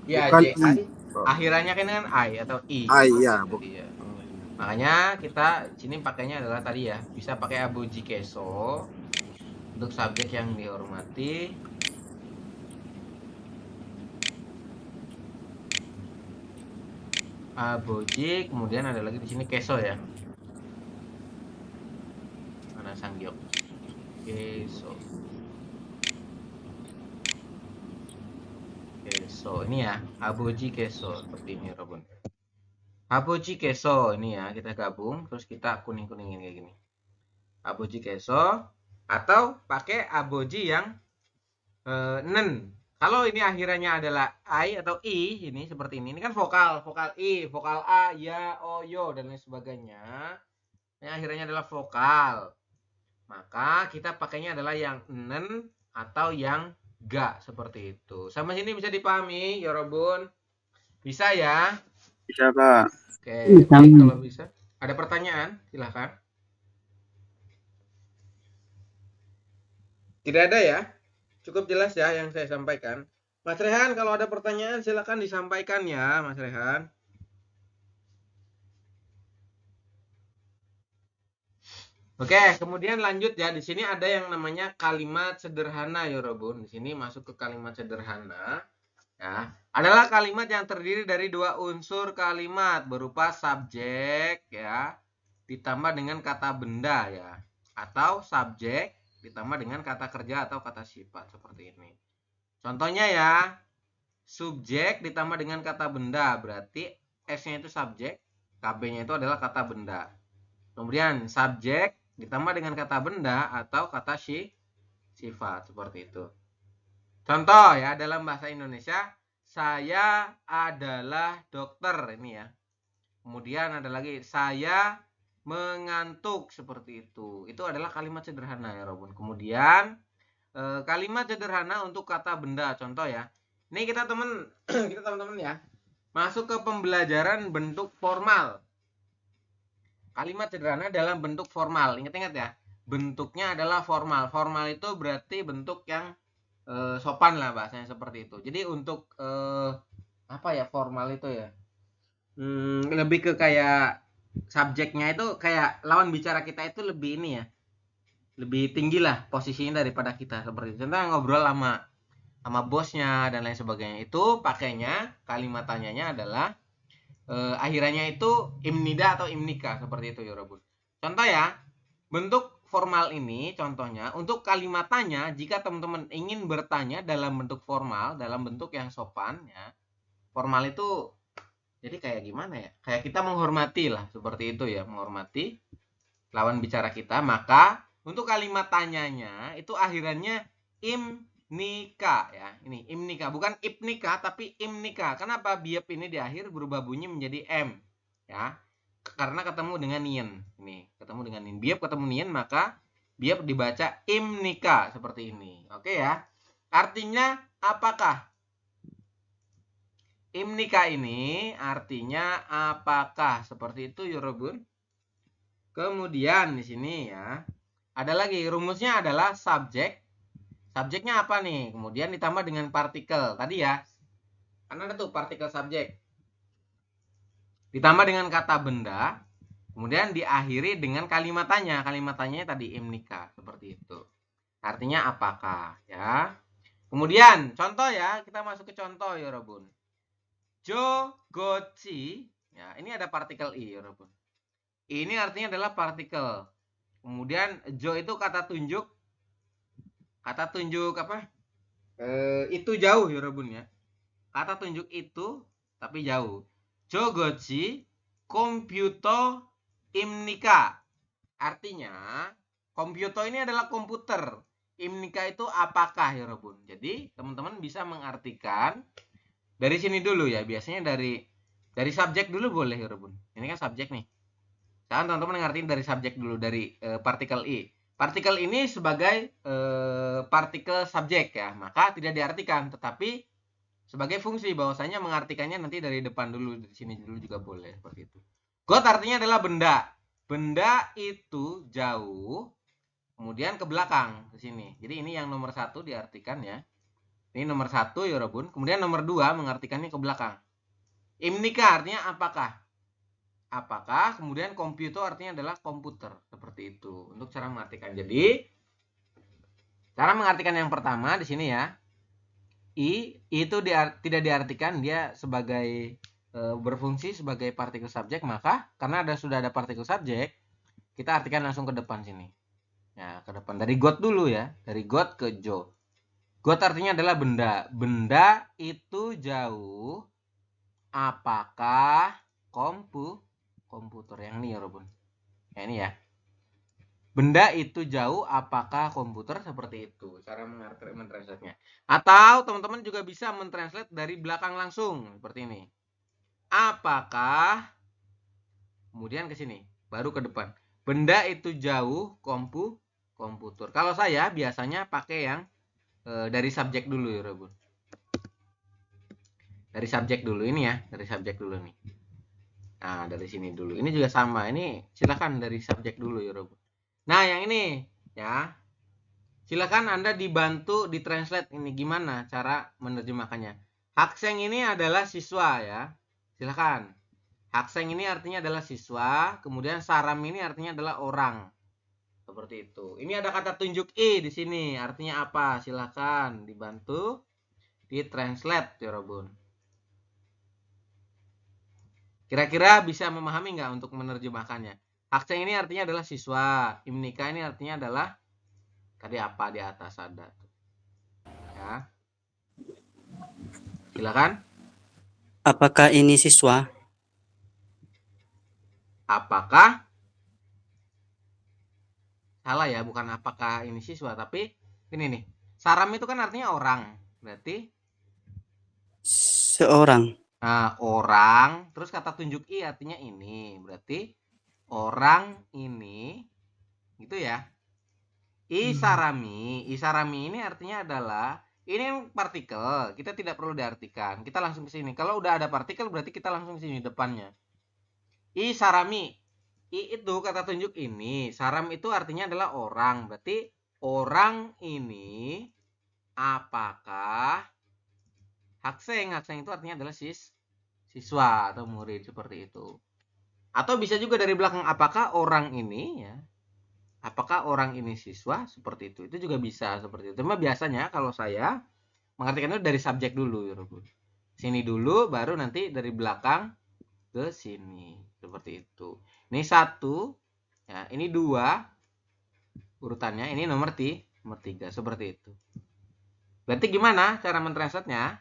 Ya, Vokal J I. I. Akhirannya kan dengan I atau I. Ya. Iya. Makanya kita sini pakainya adalah tadi ya, bisa pakai aboji keso untuk subjek yang dihormati. Aboji, kemudian ada lagi di sini keso ya. Mana Sanggyok? Keso. Ini ya, aboji keso seperti ini, Robun. Aboji keso ini ya, kita gabung terus kita kuning-kuningin kayak gini. Aboji keso atau pakai aboji yang nen. Kalau ini akhirannya adalah I atau I, ini seperti ini. Ini kan vokal I, vokal A, ya, o, yo dan lain sebagainya. Ini akhirnya adalah vokal. Maka kita pakainya adalah yang nen atau yang ga seperti itu. Sama sini bisa dipahami, Yorobun? Bisa ya? Bisa, Pak. Oke, baik kalau bisa. Ada pertanyaan? Silahkan. Tidak ada ya? Cukup jelas ya yang saya sampaikan. Mas Rehan, kalau ada pertanyaan silakan disampaikan ya, Mas Rehan. Oke, kemudian lanjut ya. Di sini ada yang namanya kalimat sederhana, Yorobun. Di sini masuk ke kalimat sederhana. Ya, adalah kalimat yang terdiri dari dua unsur kalimat berupa subjek ya ditambah dengan kata benda ya, atau subjek ditambah dengan kata kerja atau kata sifat seperti ini. Contohnya ya, subjek ditambah dengan kata benda berarti S-nya itu subjek, KB-nya itu adalah kata benda. Kemudian subjek ditambah dengan kata benda atau kata sifat seperti itu. Contoh ya, dalam bahasa Indonesia, saya adalah dokter ini ya. Kemudian ada lagi, saya mengantuk seperti itu. Itu adalah kalimat sederhana ya, Robun. Kemudian kalimat sederhana untuk kata benda. Contoh ya. Ini kita teman-teman ya. Masuk ke pembelajaran bentuk formal. Kalimat sederhana dalam bentuk formal. Ingat-ingat ya. Bentuknya adalah formal. Formal itu berarti bentuk yang sopan lah bahasanya seperti itu. Jadi untuk apa ya formal itu ya, lebih ke kayak subjeknya itu kayak lawan bicara kita itu lebih ini ya, lebih tinggi lah posisinya daripada kita seperti itu. Contohnya ngobrol sama bosnya dan lain sebagainya, itu pakainya kalimat tanyanya adalah akhirannya itu imnida atau imnika seperti itu ya Robun. Contoh ya, bentuk formal ini contohnya untuk kalimat tanya, jika teman-teman ingin bertanya dalam bentuk formal, dalam bentuk yang sopan ya. Formal itu jadi kayak gimana ya? Kayak kita menghormati lah seperti itu ya, menghormati lawan bicara kita. Maka untuk kalimat tanyanya itu akhirannya imnika ya. Ini imnika, bukan ipnika tapi imnika. Kenapa biap ini di akhir berubah bunyi menjadi m ya? Karena ketemu dengan nien. Ini ketemu dengan nien. Biap ketemu nien, maka biap dibaca imnika seperti ini. Oke ya. Artinya apakah? Imnika ini artinya apakah? Seperti itu Yorobun. Kemudian di sini ya. Ada lagi rumusnya adalah subjek. Subjeknya apa nih? Kemudian ditambah dengan partikel. Tadi ya. Kan ada tuh partikel subjek. Ditambah dengan kata benda, kemudian diakhiri dengan kalimat tanya. Kalimat tanyanya tadi imnika, seperti itu. Artinya apakah ya. Kemudian contoh ya, kita masuk ke contoh ya Robun. Jogochi, ya ini ada partikel i ya Robun. Ini artinya adalah partikel. Kemudian jo itu kata tunjuk apa? Itu jauh ya Robun ya. Kata tunjuk itu tapi jauh. Jogochi komputer Imnika. Artinya, komputer ini adalah komputer. Imnika itu apakah ya Robun? Jadi, teman-teman bisa mengartikan dari sini dulu ya. Biasanya dari subjek dulu boleh ya Robun. Ini kan subjek nih. Sekarang teman-teman ngertiin dari subjek dulu, dari partikel I. Partikel ini sebagai partikel subjek ya, maka tidak diartikan, tetapi sebagai fungsi, bahwasanya mengartikannya nanti dari depan dulu, di sini dulu juga boleh, seperti itu. Got artinya adalah benda. Benda itu jauh, kemudian ke belakang, ke sini. Jadi ini yang nomor 1 diartikan ya. Ini nomor 1 ya Robun. Kemudian nomor 2 mengartikannya ke belakang. Imnika artinya apakah? Apakah, kemudian komputer artinya adalah komputer, seperti itu untuk cara mengartikan. Jadi cara mengartikan yang pertama di sini ya, I itu tidak diartikan dia sebagai berfungsi sebagai partikel subjek, maka karena sudah ada partikel subjek, kita artikan langsung ke depan sini ya, ke depan dari got dulu ya, dari got ke jo. Got artinya adalah benda. Benda itu jauh, apakah komputer yang ini ya Robun. Ya ini ya. Benda itu jauh, apakah komputer, seperti itu cara mentranslate-nya. Atau teman-teman juga bisa mentranslate dari belakang langsung seperti ini. Apakah, kemudian ke sini, baru ke depan. Benda itu jauh, komputer. Kalau saya biasanya pakai yang dari subjek dulu ya Robun. Dari subjek dulu ini ya, dari subjek dulu nih. Nah, dari sini dulu. Ini juga sama. Ini silakan dari subjek dulu ya, Rob. Nah, yang ini ya. Silakan Anda dibantu ditranslate ini gimana cara menerjemahkannya. Hakseng ini adalah siswa ya. Silakan. Hakseng ini artinya adalah siswa, kemudian Saram ini artinya adalah orang. Seperti itu. Ini ada kata tunjuk I di sini. Artinya apa? Silakan dibantu ditranslate ya, Robun. Kira-kira bisa memahami nggak untuk menerjemahkannya? Hakseng ini artinya adalah siswa. Imnika ini artinya adalah tadi apa di atas ada. Ya. Silakan. Apakah ini siswa? Apakah? Salah ya, bukan apakah ini siswa, tapi ini nih. Saram itu kan artinya orang. Berarti Seorang. nah, orang, terus kata tunjuk I artinya ini. Berarti orang ini gitu ya. Isarami ini artinya adalah ini partikel, kita tidak perlu diartikan. Kita langsung ke sini. Kalau udah ada partikel berarti kita langsung ke sini depannya. Isarami. I itu kata tunjuk ini. Saram itu artinya adalah orang. Berarti orang ini apakah Hakseng itu artinya adalah siswa atau murid, seperti itu. Atau bisa juga dari belakang, apakah orang ini ya? Apakah orang ini siswa, seperti itu. Itu juga bisa seperti itu. Cuma biasanya kalau saya mengartikan itu dari subjek dulu ya, Robun. Sini dulu baru nanti dari belakang ke sini, seperti itu. Ini 1 ya, ini 2 urutannya, ini nomor 3 seperti itu. Berarti gimana cara mentranslate-nya?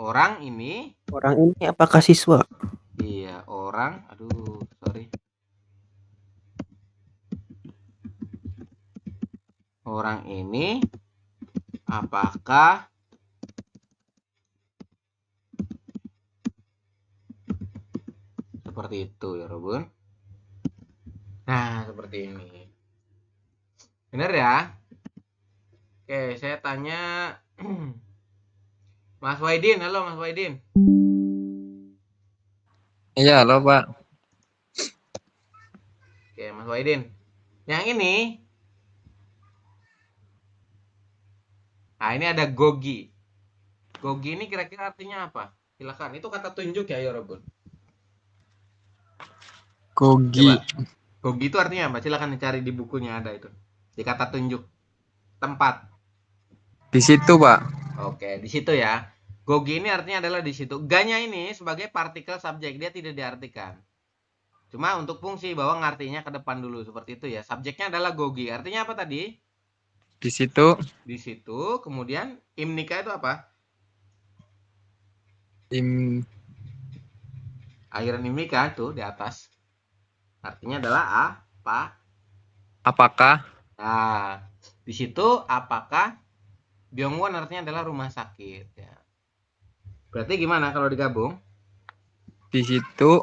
Orang ini apakah siswa? Iya, orang. Aduh, sorry. Orang ini apakah seperti itu ya, Robun? Nah, seperti ini. Benar ya? Oke, saya tanya Mas Waidin. Halo Mas Waidin. Iya, halo Pak. Oke, Mas Waidin. Yang ini. Nah, ini ada gogi. Gogi ini kira-kira artinya apa? Silakan. Itu kata tunjuk ya, Yorobun. Gogi. Coba. Gogi itu artinya apa? Silakan dicari di bukunya, ada itu. Di kata tunjuk. Tempat. Di situ, Pak. Oke, di situ ya. Gogi ini artinya adalah di situ. Ganya ini sebagai partikel subjek, dia tidak diartikan. Cuma untuk fungsi bahwa ngartinya ke depan dulu, seperti itu ya. Subjeknya adalah gogi. Artinya apa tadi? Di situ. Di situ. Kemudian imnika itu apa? Akhiran imnika itu di atas. Artinya adalah apa? Apakah? Nah, di situ apakah Byungwon artinya adalah rumah sakit ya. Berarti gimana kalau digabung? Di situ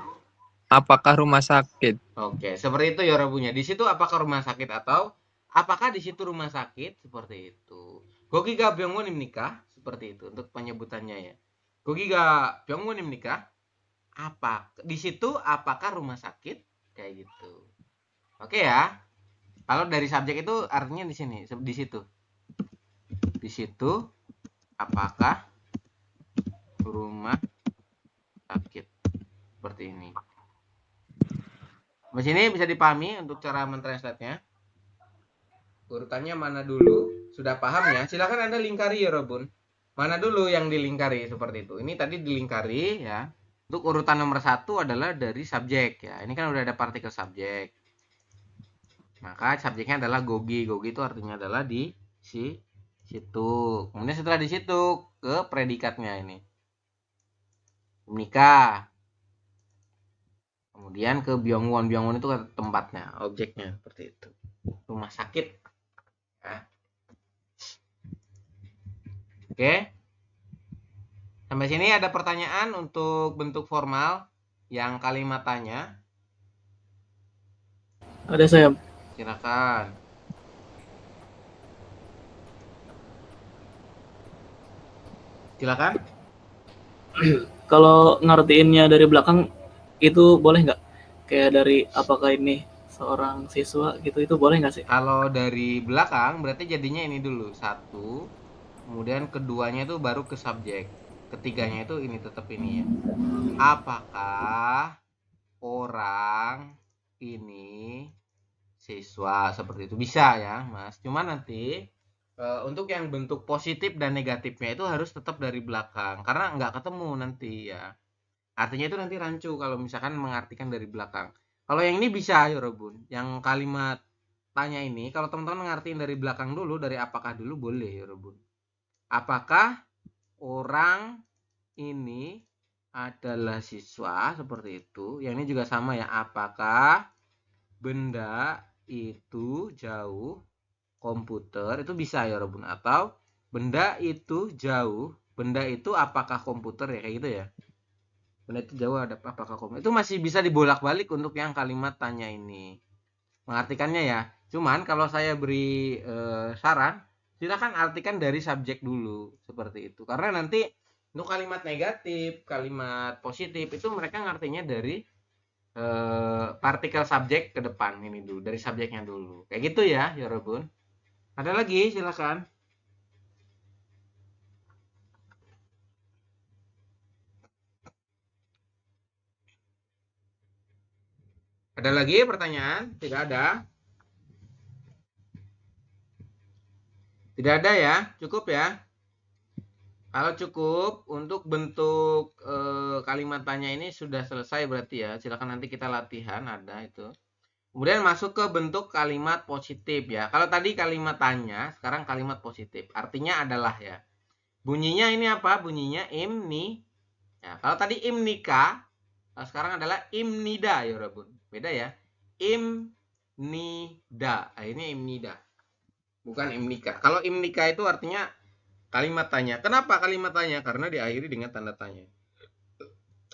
apakah rumah sakit? Oke, seperti itu ya Rabunya. Di situ apakah rumah sakit atau apakah di situ rumah sakit? Seperti itu. Gogiga Byungwon imnika seperti itu untuk penyebutannya ya. Gogiga Byungwon imnika apa? Di situ apakah rumah sakit? Kayak gitu. Oke ya. Kalau dari subjek itu artinya di sini, di situ. Di situ apakah rumah sakit? Seperti ini. Di sini bisa dipahami untuk cara mentranslate-nya. Urutannya mana dulu? Sudah paham ya? Silakan Anda lingkari ya, Robun. Mana dulu yang dilingkari seperti itu? Ini tadi dilingkari ya. Untuk urutan nomor 1 adalah dari subjek ya. Ini kan udah ada partikel subjek. Maka subjeknya adalah gogi. Gogi itu artinya adalah di situ. Kemudian setelah di situ ke predikatnya ini. Imnika. Kemudian ke Byungwon. Byungwon itu tempatnya, objeknya seperti itu. Rumah sakit. Ya. Oke. Sampai sini ada pertanyaan untuk bentuk formal yang kalimat tanya. Ada saya. Silakan. Silakan. Kalau ngertiinnya dari belakang itu boleh nggak? Kayak dari apakah ini seorang siswa gitu, itu boleh nggak sih? Kalau dari belakang berarti jadinya ini dulu. 1, kemudian keduanya itu baru ke subjek. Ketiganya itu ini tetap ini ya. Apakah orang ini siswa? Seperti itu bisa ya Mas. Cuman nanti untuk yang bentuk positif dan negatifnya itu harus tetap dari belakang. Karena nggak ketemu nanti ya. Artinya itu nanti rancu kalau misalkan mengartikan dari belakang. Kalau yang ini bisa ya Robun. Yang kalimat tanya ini, kalau teman-teman mengartiin dari belakang dulu, dari apakah dulu boleh ya Robun. Apakah orang ini adalah siswa? Seperti itu. Yang ini juga sama ya. Apakah benda itu jauh komputer? Itu bisa ya Robun. Atau benda itu jauh. Benda itu apakah komputer ya? Kayak gitu ya. Benda itu jauh ada apakah komputer? Itu masih bisa dibolak-balik untuk yang kalimat tanya ini. Mengartikannya ya. Cuman kalau saya beri saran, silakan artikan dari subjek dulu seperti itu. Karena nanti untuk kalimat negatif, kalimat positif itu mereka ngartinya dari partikel subjek ke depan ini dulu, dari subjeknya dulu. Kayak gitu ya, Robun. Ada lagi, silakan. Ada lagi pertanyaan? Tidak ada. Tidak ada ya, cukup ya. Kalau cukup untuk bentuk kalimat tanya ini sudah selesai berarti ya. Silakan nanti kita latihan, ada itu. Kemudian masuk ke bentuk kalimat positif ya. Kalau tadi kalimat tanya, sekarang kalimat positif. Artinya adalah ya. Bunyinya ini apa? Bunyinya imni. Ya, kalau tadi imnika, sekarang adalah imnida ya Rabun. Beda ya. Imnida. Nah, ini imnida. Bukan imnika. Kalau imnika itu artinya kalimat tanya. Kenapa kalimat tanya? Karena diakhiri dengan tanda tanya.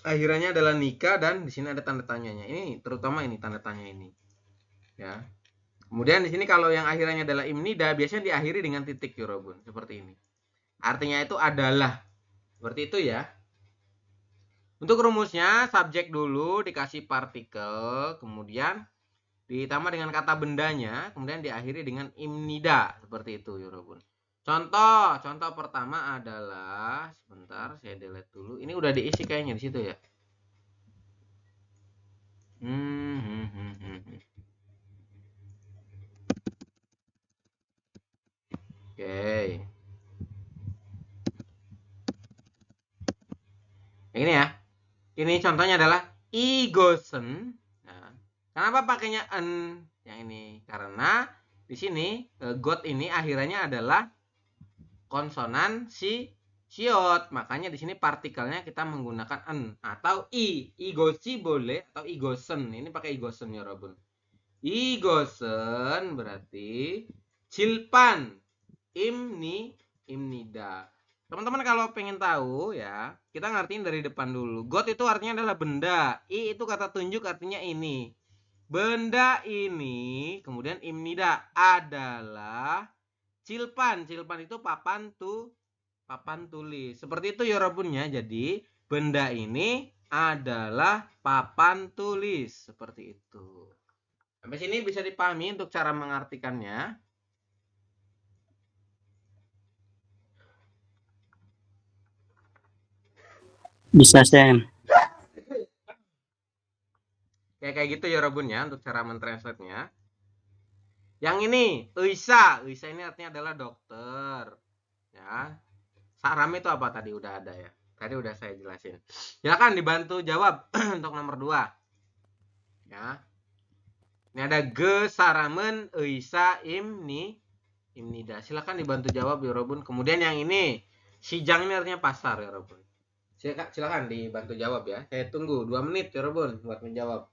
Akhirannya adalah nikah dan di sini ada tanda tanyanya. Ini terutama ini tanda tanya ini. Ya. Kemudian di sini kalau yang akhirannya adalah imnida biasanya diakhiri dengan titik ya Rabun. Seperti ini. Artinya itu adalah. Seperti itu ya. Untuk rumusnya subjek dulu dikasih partikel, kemudian ditambah dengan kata bendanya, kemudian diakhiri dengan imnida. Seperti itu ya Robun. Contoh pertama adalah, sebentar saya delete dulu. Ini udah diisi kayaknya di situ ya. Oke. Ini ya. Ini contohnya adalah igosen. Nah, kenapa pakainya en yang ini? Karena di sini got ini akhirannya adalah konsonan si Siot, makanya di sini partikelnya kita menggunakan en atau i. Igosi boleh atau igosen. Ini pakai igosen ya Robun. Igosen berarti cilpan. Imnida. Teman-teman kalau pengen tahu ya, kita ngertiin dari depan dulu. Got itu artinya adalah benda. I itu kata tunjuk artinya ini. Benda ini, kemudian imnida adalah cilpan. Cilpan itu papan tulis. Seperti itu ya Robunnya. Jadi benda ini adalah papan tulis. Seperti itu. Sampai sini bisa dipahami untuk cara mengartikannya. Bisa, Sam. Kayak gitu ya Robunnya untuk cara mentranslate-nya. Yang ini, Uisa. Uisa ini artinya adalah dokter. Ya. Saram itu apa tadi? Udah ada ya. Tadi udah saya jelasin. Silakan dibantu jawab untuk nomor 2. Ya. Ini ada ge saramen Uisa imnida. Silakan dibantu jawab ya Robun. Kemudian yang ini, Sijang ini artinya pasar ya Robun. Silakan dibantu jawab ya. Saya tunggu 2 menit ya Robun buat menjawab.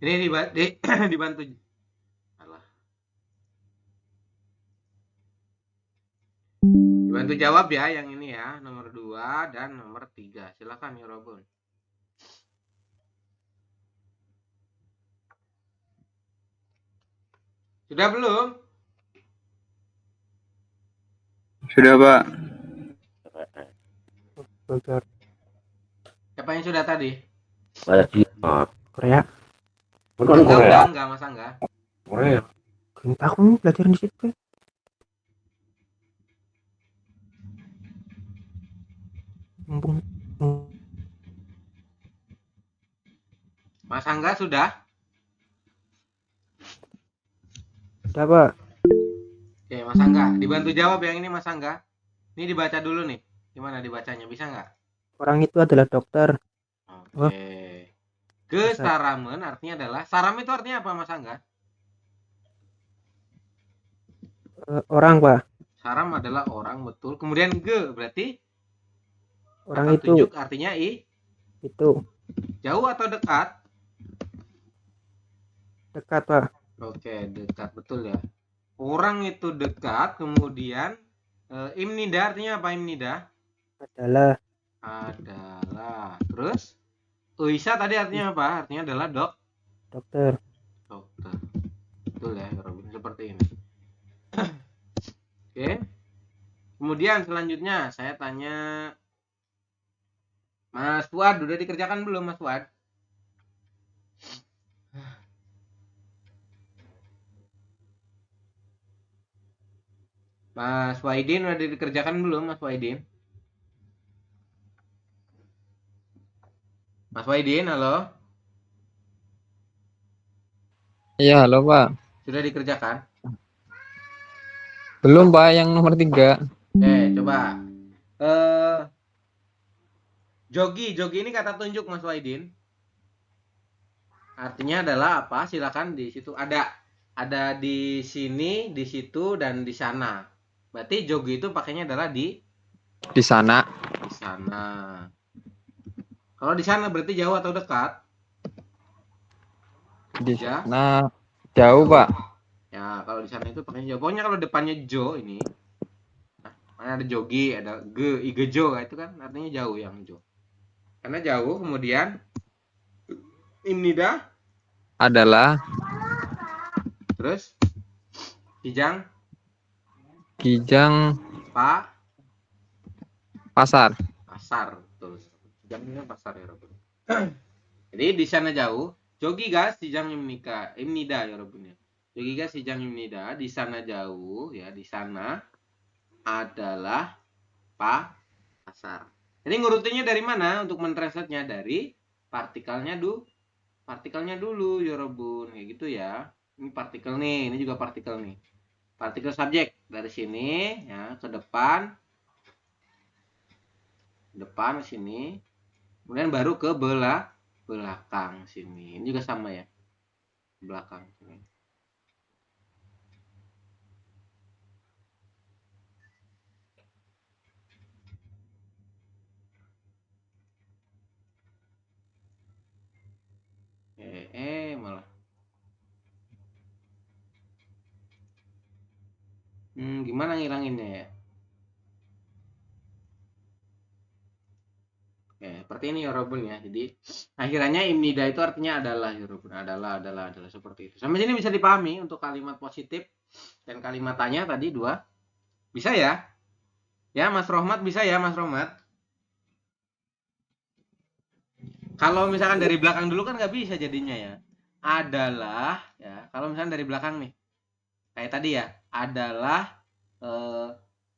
Ini dibantu. Alah. Dibantu jawab ya yang ini ya, nomor 2 dan nomor 3. Silakan ya Robun. Sudah belum? Sudah, Pak. Siapa yang sudah tadi? Korea. Enggak, Mas Angga. Aku belajar di situ. Mumpung Mas Angga sudah? udah, Pak. Oke, Mas Angga, dibantu jawab yang ini Mas Angga. Ini dibaca dulu nih. Gimana dibacanya? Bisa nggak? Orang itu adalah dokter. Oke. Ke saramen artinya adalah, saram itu artinya apa Mas Angga? Orang, Pak. Saram adalah orang, betul. Kemudian ge berarti Orang kata itu. tunjuk artinya Itu. jauh atau dekat? Dekat, Pak. Oke, dekat, betul ya. Orang itu dekat, kemudian imnida artinya apa imnida? Adalah. Terus Uisa tadi artinya apa? Artinya adalah Dokter. dokter. Betul ya, Robin, seperti ini. Oke. Kemudian selanjutnya saya tanya Mas Fuad, udah dikerjakan belum Mas Fuad? Mas Waidin udah dikerjakan belum Mas Waidin? Mas Waidin, halo? Iya, halo Pak. Sudah dikerjakan? Belum Pak, yang nomor 3. Coba. Jogi ini kata tunjuk Mas Waidin. Artinya adalah apa? Silakan di situ ada di sini, di situ dan di sana. Berarti jogi itu pakainya adalah di Di sana. sana. Kalau di sana berarti jauh atau dekat? Di Ya. sana jauh, Pak. Ya, kalau di sana itu pakainya jauh. Pokoknya kalau depannya jo ini, nah, mana ada jogi, ada igejo, itu kan artinya jauh yang jo. Karena jauh, kemudian imnida, Adalah terus kijang, Kijang pasar. pasar, betul. Kijang ini kan pasar ya, Robun. Jadi di sana jauh, jogi gas kijang imnida ya, Robun ya. Jogi gas kijang imnida, di sana jauh ya, di sana adalah pasar. Jadi ngurutinnya dari mana untuk mentranslate-nya? Dari partikelnya dulu ya Robun, kayak gitu ya. Ini partikel nih, ini juga partikel nih. Partikel subjek dari sini ya ke depan ke sini, kemudian baru ke belakang sini. Ini juga sama ya, belakang sini. Malah gimana ngilanginnya ya? Oke, seperti ini ya Robun ya. Jadi akhirannya imnida itu artinya adalah ya Robun. Adalah seperti itu. Sampai sini bisa dipahami untuk kalimat positif dan kalimat tanya tadi dua. Bisa ya? Ya Mas Rohmat bisa ya Mas Rohmat? Kalau misalkan dari belakang dulu kan nggak bisa jadinya ya. Adalah ya. Kalau misalkan dari belakang nih, kayak tadi ya. Adalah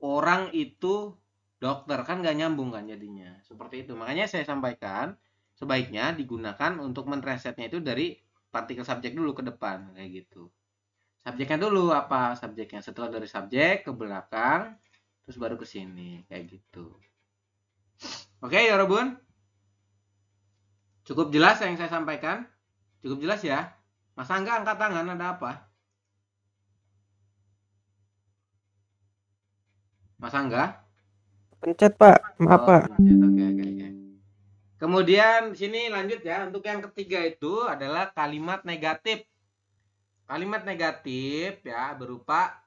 orang itu dokter, kan nggak nyambung kan jadinya. Seperti itu. Makanya saya sampaikan sebaiknya digunakan untuk mentranslate-nya itu dari partikel subjek dulu ke depan kayak gitu. Subjeknya dulu apa? Subjeknya setelah dari subjek ke belakang, terus baru ke sini kayak gitu. Oke ya Robun? Cukup jelas yang saya sampaikan? Cukup jelas ya? Mas Angga angkat tangan, ada apa? Mas Angga? Pencet, Pak. Maaf, Oh, Pak. pencet. Oke. Kemudian sini lanjut ya. Untuk yang ketiga itu adalah kalimat negatif. Kalimat negatif ya berupa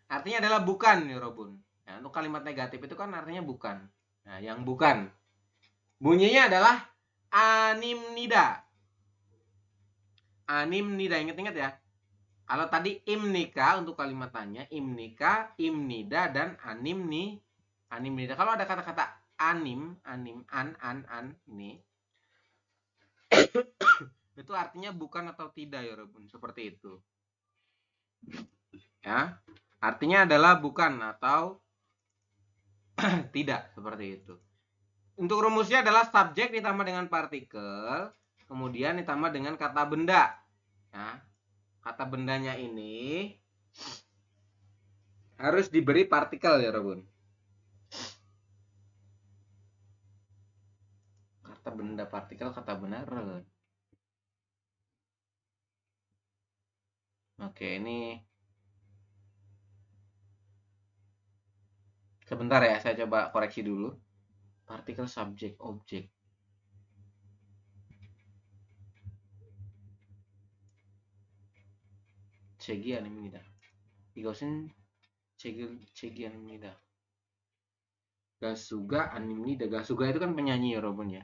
artinya adalah bukan ya Robun. Ya, untuk kalimat negatif itu kan artinya bukan. Nah, yang bukan. Bunyinya adalah animnida. Animnida, ingat-ingat ya. Kalau tadi imnika untuk kalimat tanya, imnika, imnida, dan animnida. Kalau ada kata-kata an, ini itu artinya bukan atau tidak ya Robun, seperti itu. Ya, artinya adalah bukan atau tidak, seperti itu. Untuk rumusnya adalah subjek ditambah dengan partikel, kemudian ditambah dengan kata benda. Ya, kata bendanya ini harus diberi partikel ya Robun. Kata benda partikel, kata benar. Oke, ini sebentar ya, saya coba koreksi dulu. Partikel subjek objek. Cegi animida. 이것은 cegi animida. Gasuga animida. Gasuga itu kan penyanyi ya Robun ya.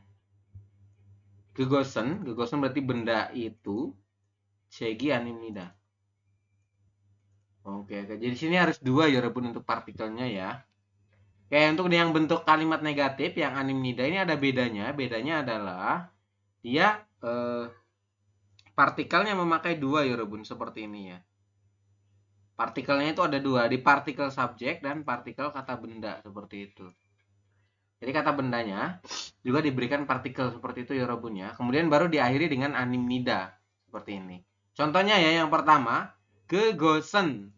Gegosen berarti benda itu. Cegi animida. Oke. Jadi sini harus dua ya Robun untuk partikelnya ya. Oke, untuk yang bentuk kalimat negatif yang animnida ini ada bedanya. Bedanya adalah dia partikelnya memakai dua ya Robun, seperti ini ya. Partikelnya itu ada dua, di partikel subjek dan partikel kata benda, seperti itu. Jadi kata bendanya juga diberikan partikel seperti itu ya Robun ya. Kemudian baru diakhiri dengan animnida seperti ini. Contohnya ya, yang pertama gegosen.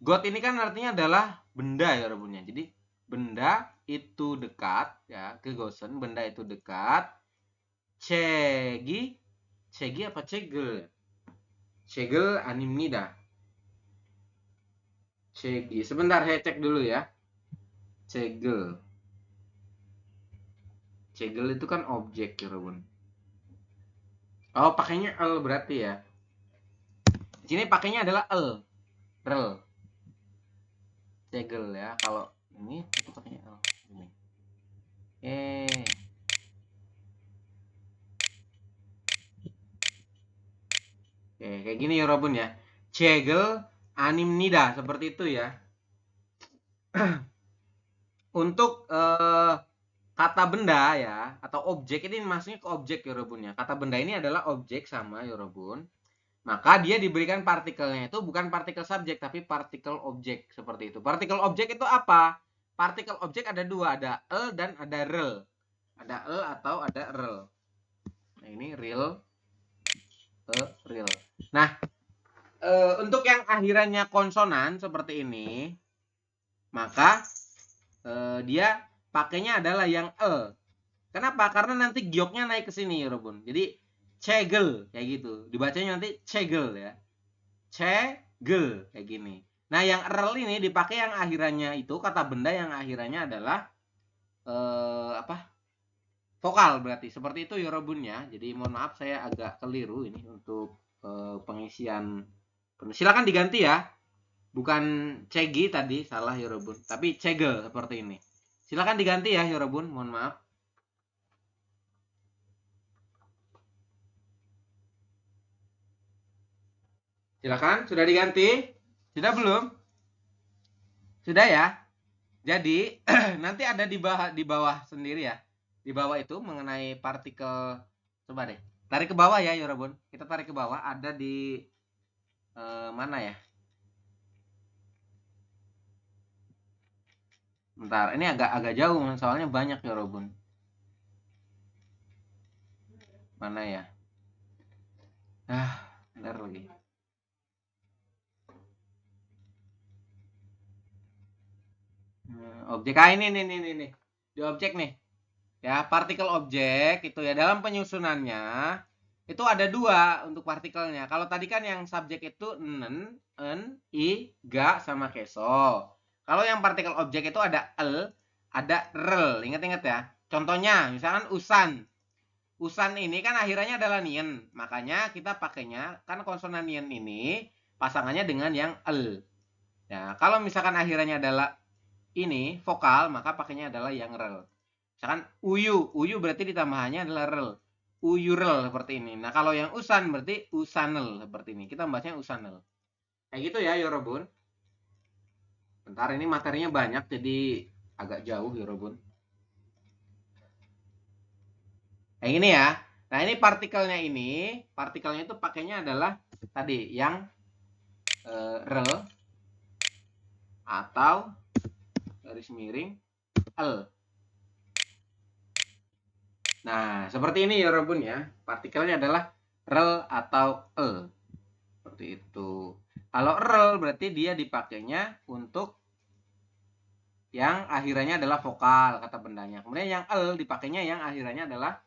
Got ini kan artinya adalah benda ya Robun ya. Jadi benda itu dekat ya, gegosen benda itu dekat. Cegi apa cegel? Cegel animnida. Cegi. Sebentar saya cek dulu ya. Cegel. Cegel itu kan objek ya, Robun. Oh, pakainya el berarti ya. Di sini pakainya adalah el. Rel. Cegel ya. Kalau ini itu pakainya el. Ini. Oke, kayak gini ya Robun ya. Cegel animnida seperti itu ya. Untuk kata benda ya atau objek ini maksudnya ke objek ya Robun ya. Kata benda ini adalah objek sama ya Robun. Maka dia diberikan partikelnya itu bukan partikel subjek tapi partikel objek seperti itu. Partikel objek itu apa? Partikel objek ada dua, ada el dan ada rel. Ada el atau ada rel. Nah, ini real, real. Nah, untuk yang akhirannya konsonan seperti ini, maka dia pakainya adalah yang e. Kenapa? Karena nanti gioknya naik ke sini ya Robun. Jadi cegel kayak gitu. Dibacanya nanti cegel ya. Cegel kayak gini. Nah, yang rel ini dipakai yang akhirannya itu kata benda yang akhirannya adalah apa? Vokal berarti. Seperti itu ya Robun ya. Jadi mohon maaf saya agak keliru ini untuk pengisian. Silakan diganti ya. Bukan cegi tadi, salah ya Robun. Tapi cegel seperti ini. Silakan diganti ya Robun, mohon maaf. Silakan, sudah diganti? Sudah belum? Sudah ya? Jadi nanti ada di bawah sendiri ya. Di bawah itu mengenai partikel, coba deh. Tarik ke bawah ya Robun. Kita tarik ke bawah, ada di mana ya? Bentar, ini agak jauh soalnya banyak ya Robun. Mana ya? Bentar lagi. Objek ini nih. Di objek nih. Ya, partikel objek itu ya dalam penyusunannya itu ada dua untuk partikelnya. Kalau tadi kan yang subjek itu nen, en, i, ga sama keso. Kalau yang partikel objek itu ada el, ada rel. Ingat-ingat ya. Contohnya, misalkan usan. Usan ini kan akhirannya adalah nien. Makanya kita pakainya kan konsonan nien ini pasangannya dengan yang el. Ya, kalau misalkan akhirannya adalah ini vokal, maka pakainya adalah yang rel. Misalkan uyu berarti ditambahannya adalah rel. Uyurel seperti ini. Nah, kalau yang usan berarti usanel seperti ini. Kita bahasnya usanel. Kayak gitu ya, Yorobun. Bentar, ini materinya banyak jadi agak jauh, Yorobun. Kayak gini ya. Nah, ini partikelnya itu pakainya adalah tadi yang rel atau garis miring L. Nah, seperti ini ya Robun ya. Partikelnya adalah rel atau L. Seperti itu. Kalau rel berarti dia dipakainya untuk yang akhirannya adalah vokal kata bendanya. Kemudian yang L dipakainya yang akhirannya adalah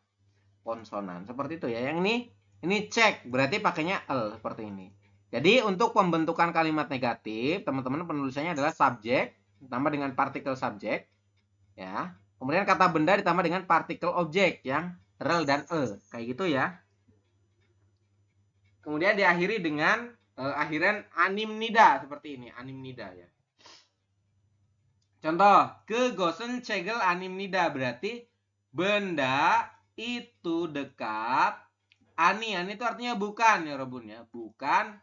konsonan. Seperti itu ya. Yang ini cek berarti pakainya L seperti ini. Jadi untuk pembentukan kalimat negatif, teman-teman penulisannya adalah subjek ditambah dengan partikel subjek ya. Kemudian kata benda ditambah dengan partikel objek yang rel dan e. Kayak gitu ya. Kemudian diakhiri dengan akhiran animnida seperti ini. Animnida ya. Contoh, kegosen cegel animnida berarti benda itu dekat. Ani itu artinya bukan ya Robun ya. Bukan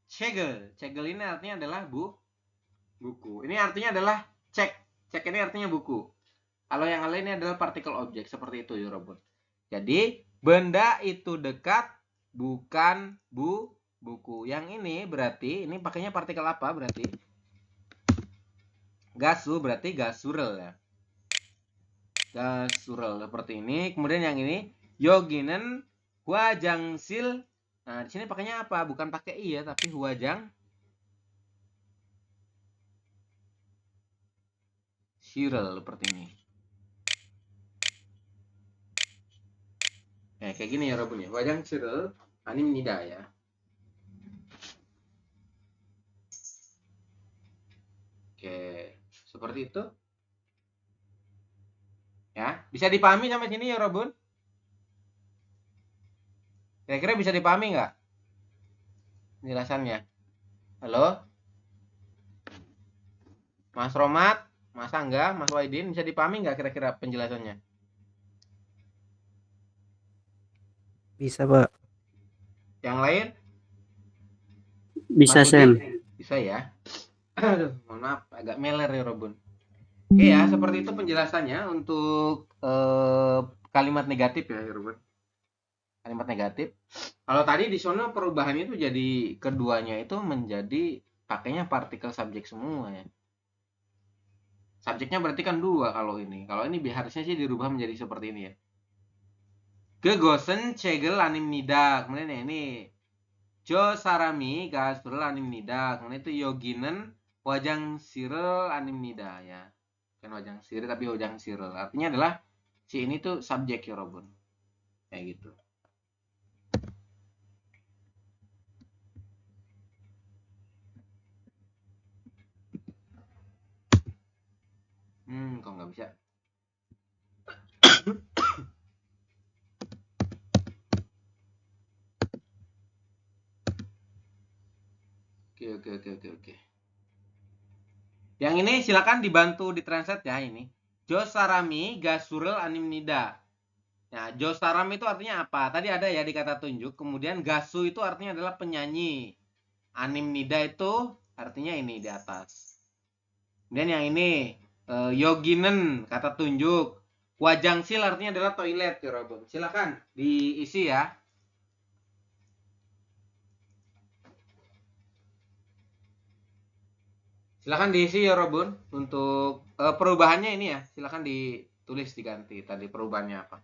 cegel. Cegel ini artinya adalah buku. Ini artinya adalah cek. Cek ini artinya buku. Kalau yang lain ini adalah partikel objek seperti itu ya Robun. Jadi benda itu dekat bukan buku. Yang ini berarti ini pakainya partikel apa berarti? Gasu berarti gasurel ya. Gasurel seperti ini. Kemudian yang ini yoginen huajangsil. Nah, di sini pakainya apa? Bukan pakai i ya, tapi huajang sirel seperti ini. Kayak gini ya Robun ya. Huajang sirel anim nida ya. Oke, seperti itu. Ya, bisa dipahami sampai sini ya Robun? Kira-kira bisa dipahami nggak penjelasannya? Halo, Mas Romat, Mas Angga, Mas Waidin, bisa dipahami nggak kira-kira penjelasannya? Bisa, Pak. Yang lain? Bisa, Mas Sam. Udin? Bisa ya? Aduh, mohon maaf, agak meler ya Robun. Oke ya, seperti itu penjelasannya untuk kalimat negatif ya Robun. Kalimat negatif. Kalau tadi di sono perubahannya itu jadi keduanya itu menjadi pakainya partikel subjek semua ya. Subjeknya berarti kan dua kalau ini. Kalau ini harusnya sih dirubah menjadi seperti ini ya. Gegosen cegel anim nida. Kemudian ya ini Jo sarami gasrul anim nida. Kemudian itu yoginen wajang sirel anim nida ya. Kan wajang sirel tapi wajang sirel. Artinya adalah si ini tuh subjek ya Robun. Kayak gitu. Kok nggak bisa? Oke. Yang ini silakan dibantu ditranslate ya ini. Josarami gasurel anim nida. Nah, Josaram itu artinya apa? Tadi ada ya di kata tunjuk. Kemudian gasu itu artinya adalah penyanyi. Anim nida itu artinya ini di atas. Kemudian yang ini yoginen kata tunjuk. Wajangsil artinya adalah toilet ya Robin. Silakan diisi ya. Silakan diisi ya Robun untuk perubahannya ini ya. Silakan ditulis diganti tadi perubahannya apa.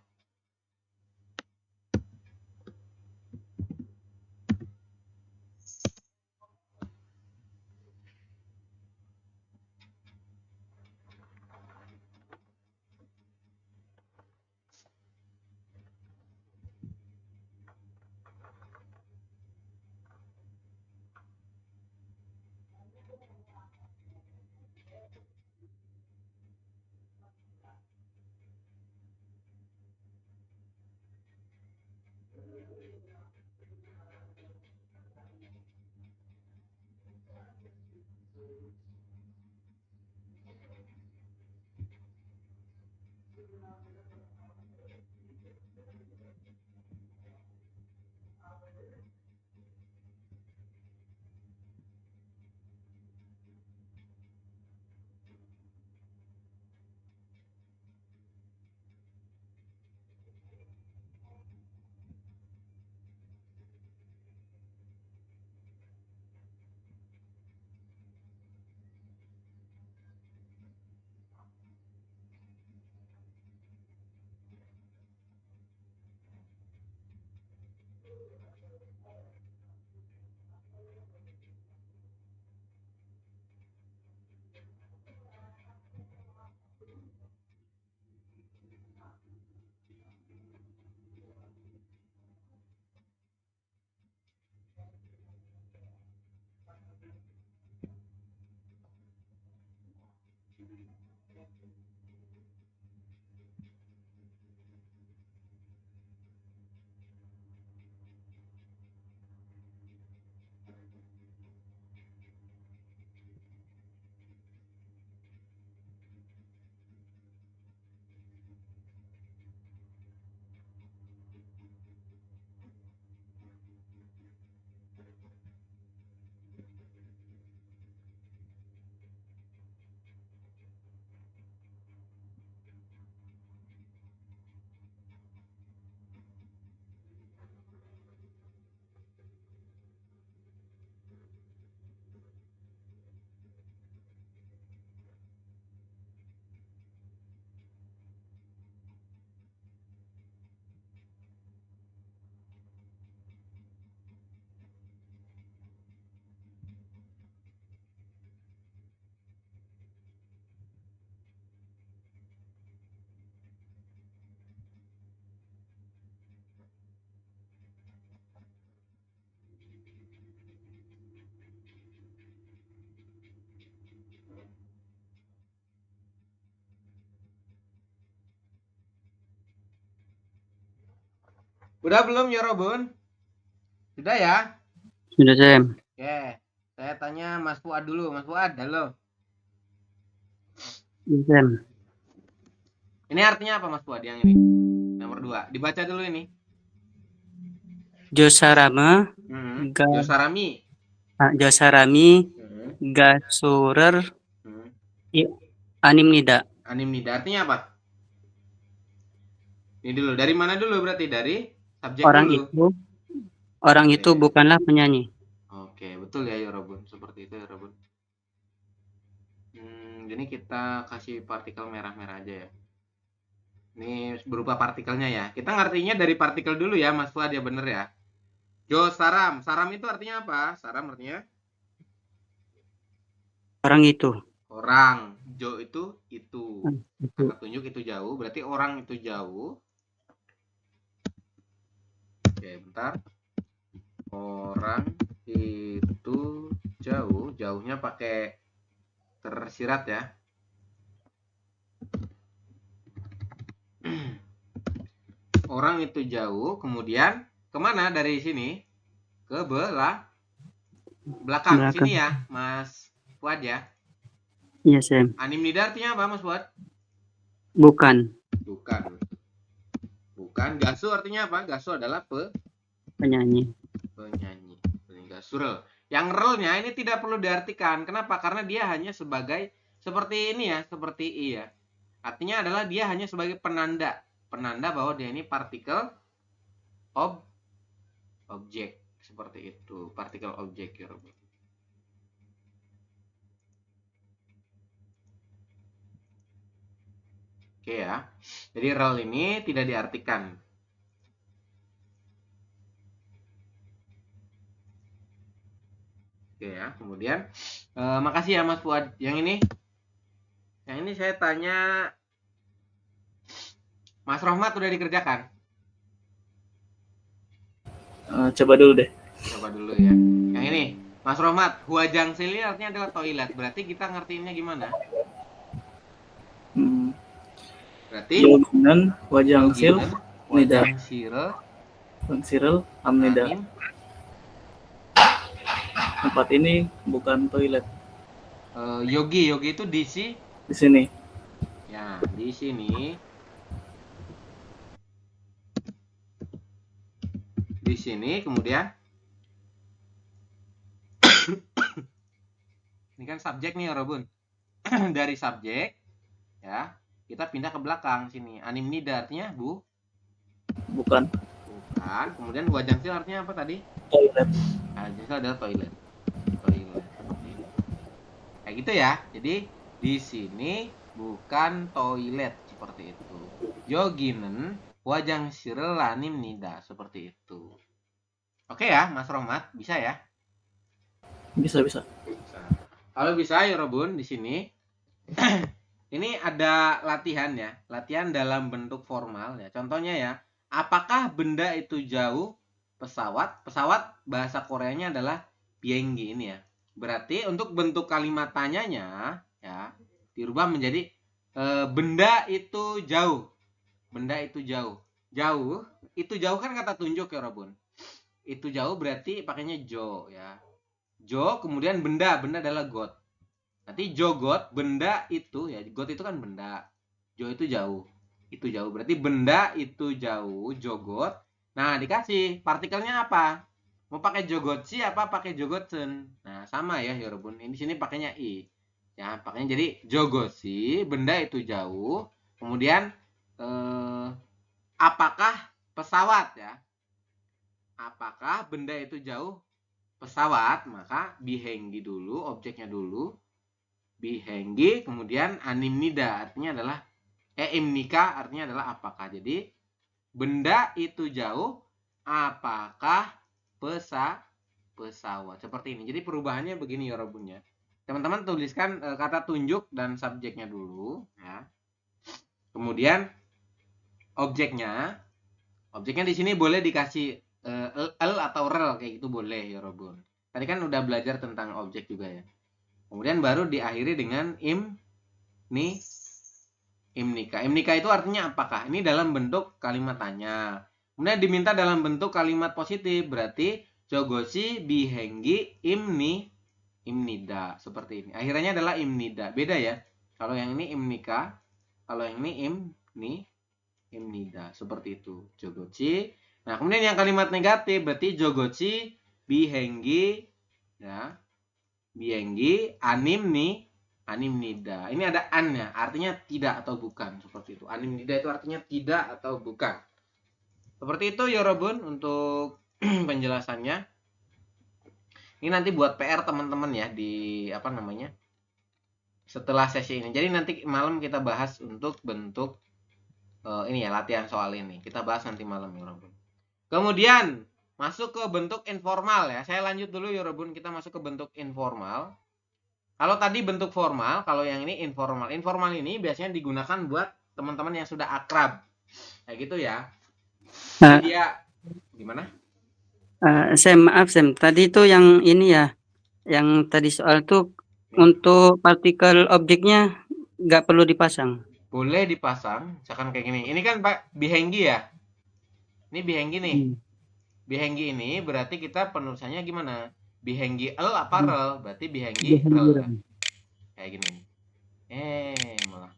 Udah belum Yorobun? Sudah ya? Sudah, Sam. Oke. Saya tanya Mas Fuad dulu. Mas Fuad, halo. Iya, Sam. Ini artinya apa Mas Fuad yang ini? Nomor 2. Dibaca dulu ini. Josarama, Josarami. Josarami, Gasurer, Anim Nida. Anim nida artinya apa? Ini dulu. Dari mana dulu berarti? Dari subjek dulu. Orang itu bukanlah penyanyi. Oke, betul ya Yorobun. Seperti itu Yorobun. Jadi kita kasih partikel merah-merah aja ya. Ini berupa partikelnya ya. Kita ngertinya dari partikel dulu ya Mas Fuad ya, bener ya. Josaram. Saram itu artinya apa? Saram artinya Orang itu. orang. Jo itu. Angka tunjuk itu jauh. Berarti orang itu jauh. Oke, bentar. Orang itu jauh. Jauhnya pakai tersirat ya. Orang itu jauh. Kemudian kemana dari sini? Ke belakang. Sini ya Mas Fuad ya. Iya, Sam. Anim nida artinya apa Mas Fuad? Bukan. Gasu artinya apa? Gasu adalah Penyanyi. Gasurel. Yang relnya ini tidak perlu diartikan. Kenapa? Karena dia hanya sebagai seperti ini ya, seperti i ya. Artinya adalah dia hanya sebagai penanda bahwa dia ini partikel objek seperti itu, partikel objek ya. Oke ya. Jadi rel ini tidak diartikan. Oke ya. Kemudian makasih ya Mas Fuad. Yang ini saya tanya Mas Rohmat udah dikerjakan? Coba dulu deh. Coba dulu ya. Yang ini Mas Rohmat, huajang sili artinya adalah toilet. Berarti kita ngertiinnya gimana? Berarti Yoginan, wajang sil, nida. Sirel, Amnida. Tempat ini bukan toilet. Yogi itu di sini. Ya, di sini. Di sini kemudian ini kan subjek nih Robun. Dari subjek ya, kita pindah ke belakang sini. Anim nida artinya bukan. Kemudian wajang sil artinya apa tadi? Toilet. Wajang sil adalah toilet. Kayak gitu ya. Jadi di sini bukan toilet seperti itu. Yoginen wajang sirel anim nida seperti itu. Oke ya, Mas Rohmat, bisa ya? Bisa. Kalau bisa ya Robun di sini. Ini ada latihan ya, latihan dalam bentuk formal ya. Contohnya ya, apakah benda itu jauh? Pesawat bahasa Koreanya adalah bienggi ini ya. Berarti untuk bentuk kalimat tanyanya ya dirubah menjadi benda itu jauh. Benda itu jauh. Jauh itu jauh kan kata tunjuk ya Robun. Itu jauh berarti pakainya jo ya. Jo kemudian benda adalah got. Nanti jogot benda itu ya, got itu kan benda, jo itu jauh, berarti benda itu jauh, jogot. Nah dikasih partikelnya apa? Mau pakai jogotsi apa pakai jogotsen? Nah sama ya Yorobun. Ini sini pakainya i, ya pakainya jadi jogotsi, benda itu jauh. Kemudian apakah pesawat ya? Apakah benda itu jauh? Pesawat, maka bihenggi dulu, objeknya dulu. Bihenggi, kemudian anim nida artinya adalah imnika artinya adalah apakah. Jadi benda itu jauh, apakah pesawat. Seperti ini. Jadi perubahannya begini ya Robunnya. Teman-teman tuliskan kata tunjuk dan subjeknya dulu ya. Kemudian objeknya di sini boleh dikasih l atau rel kayak gitu boleh ya Robun. Tadi kan udah belajar tentang objek juga ya. Kemudian baru diakhiri dengan imnika. Imnika itu artinya apakah? Ini dalam bentuk kalimat tanya. Kemudian diminta dalam bentuk kalimat positif, berarti jogoshi bihengi imnida, seperti ini. Akhirnya adalah imnida. Beda ya. Kalau yang ini imnika, kalau yang ini imnida, seperti itu. Jogoshi. Nah, kemudian yang kalimat negatif berarti jogoshi bihengi ya. Bihengi animnida. Ini ada an-nya, artinya tidak atau bukan, seperti itu. Animnida itu artinya tidak atau bukan. Seperti itu Yorobun untuk penjelasannya. Ini nanti buat PR teman-teman ya di apa namanya? Setelah sesi ini. Jadi nanti malam kita bahas untuk bentuk ini ya, latihan soal ini. Kita bahas nanti malam Yorobun. Kemudian masuk ke bentuk informal ya. Saya lanjut dulu Yorobun, kita masuk ke bentuk informal. Kalau tadi bentuk formal, kalau yang ini informal. Informal ini biasanya digunakan buat teman-teman yang sudah akrab. Kayak gitu ya. Jadi dia gimana? Maaf Sam, tadi itu yang ini ya, yang tadi soal tuh untuk partikel objeknya nggak perlu dipasang. Boleh dipasang, misalkan kayak gini. Ini kan Pak bihengi ya. Ini bihengi nih. Bihengi ini berarti kita penulisannya gimana? Bihengi el apa rel? Berarti bihengi rel ya. Kayak gini. Malah.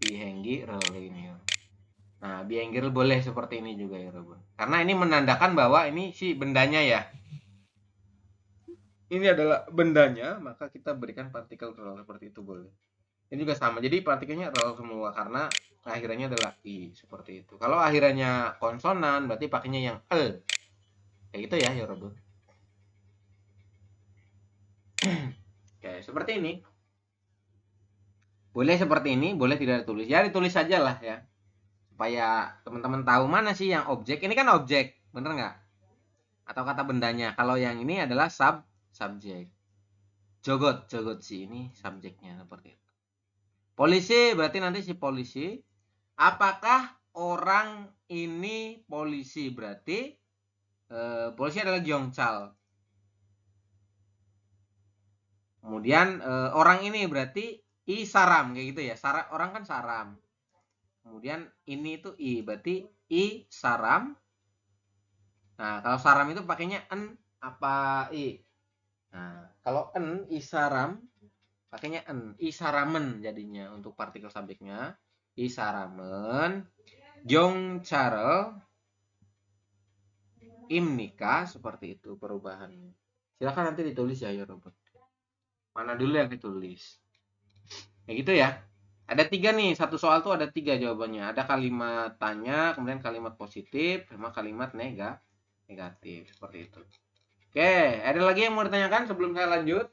Bihengi rel ini. Nah, bihengi rel boleh seperti ini juga ya, Robun. Karena ini menandakan bahwa ini si bendanya ya. Ini adalah bendanya, maka kita berikan partikel rel seperti itu boleh. Ini juga sama. Jadi partikelnya rel semua karena akhirannya adalah i seperti itu. Kalau akhirannya konsonan berarti pakainya yang el. Kayak gitu ya, Robun. Oke, seperti ini. Boleh seperti ini, boleh tidak ditulis. Ya ditulis saja lah ya. Supaya teman-teman tahu mana sih yang objek. Ini kan objek, bener nggak? Atau kata bendanya. Kalau yang ini adalah subjek. Jogot sih ini subjeknya seperti itu. Polisi berarti nanti si polisi. Apakah orang ini polisi? Berarti polisi adalah Gyeongchal. Kemudian orang ini berarti i saram kayak gitu ya. Orang kan saram. Kemudian ini itu i, berarti i saram. Nah, kalau saram itu pakainya en apa i. Nah, kalau en i saram pakainya en, i saramen jadinya untuk partikel subjeknya. I saramen, Gyeongchal, imnika, seperti itu perubahannya. Silakan nanti ditulis ya Robot. Mana dulu yang ditulis? Kayak gitu ya. Ada 3 nih, satu soal tuh ada 3 jawabannya. Ada kalimat tanya, kemudian kalimat positif, sama kalimat negatif. Seperti itu. Oke, ada lagi yang mau ditanyakan sebelum saya lanjut?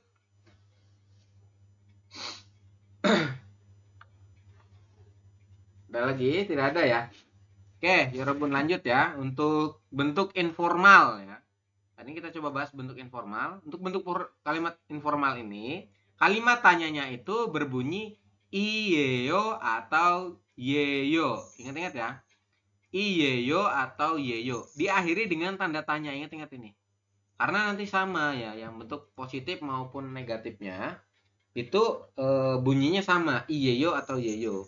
Ada lagi? Tidak ada ya? Oke, Yorobun lanjut ya. Untuk bentuk informal ya. Tadi kita coba bahas bentuk informal. Untuk bentuk kalimat informal ini, kalimat tanyanya itu berbunyi iyeyo atau yeyo. Ingat-ingat ya. Iyeyo atau yeyo. Diakhiri dengan tanda tanya. Ingat-ingat ini. Karena nanti sama ya. Yang bentuk positif maupun negatifnya. Itu bunyinya sama. Iyeyo atau yeyo.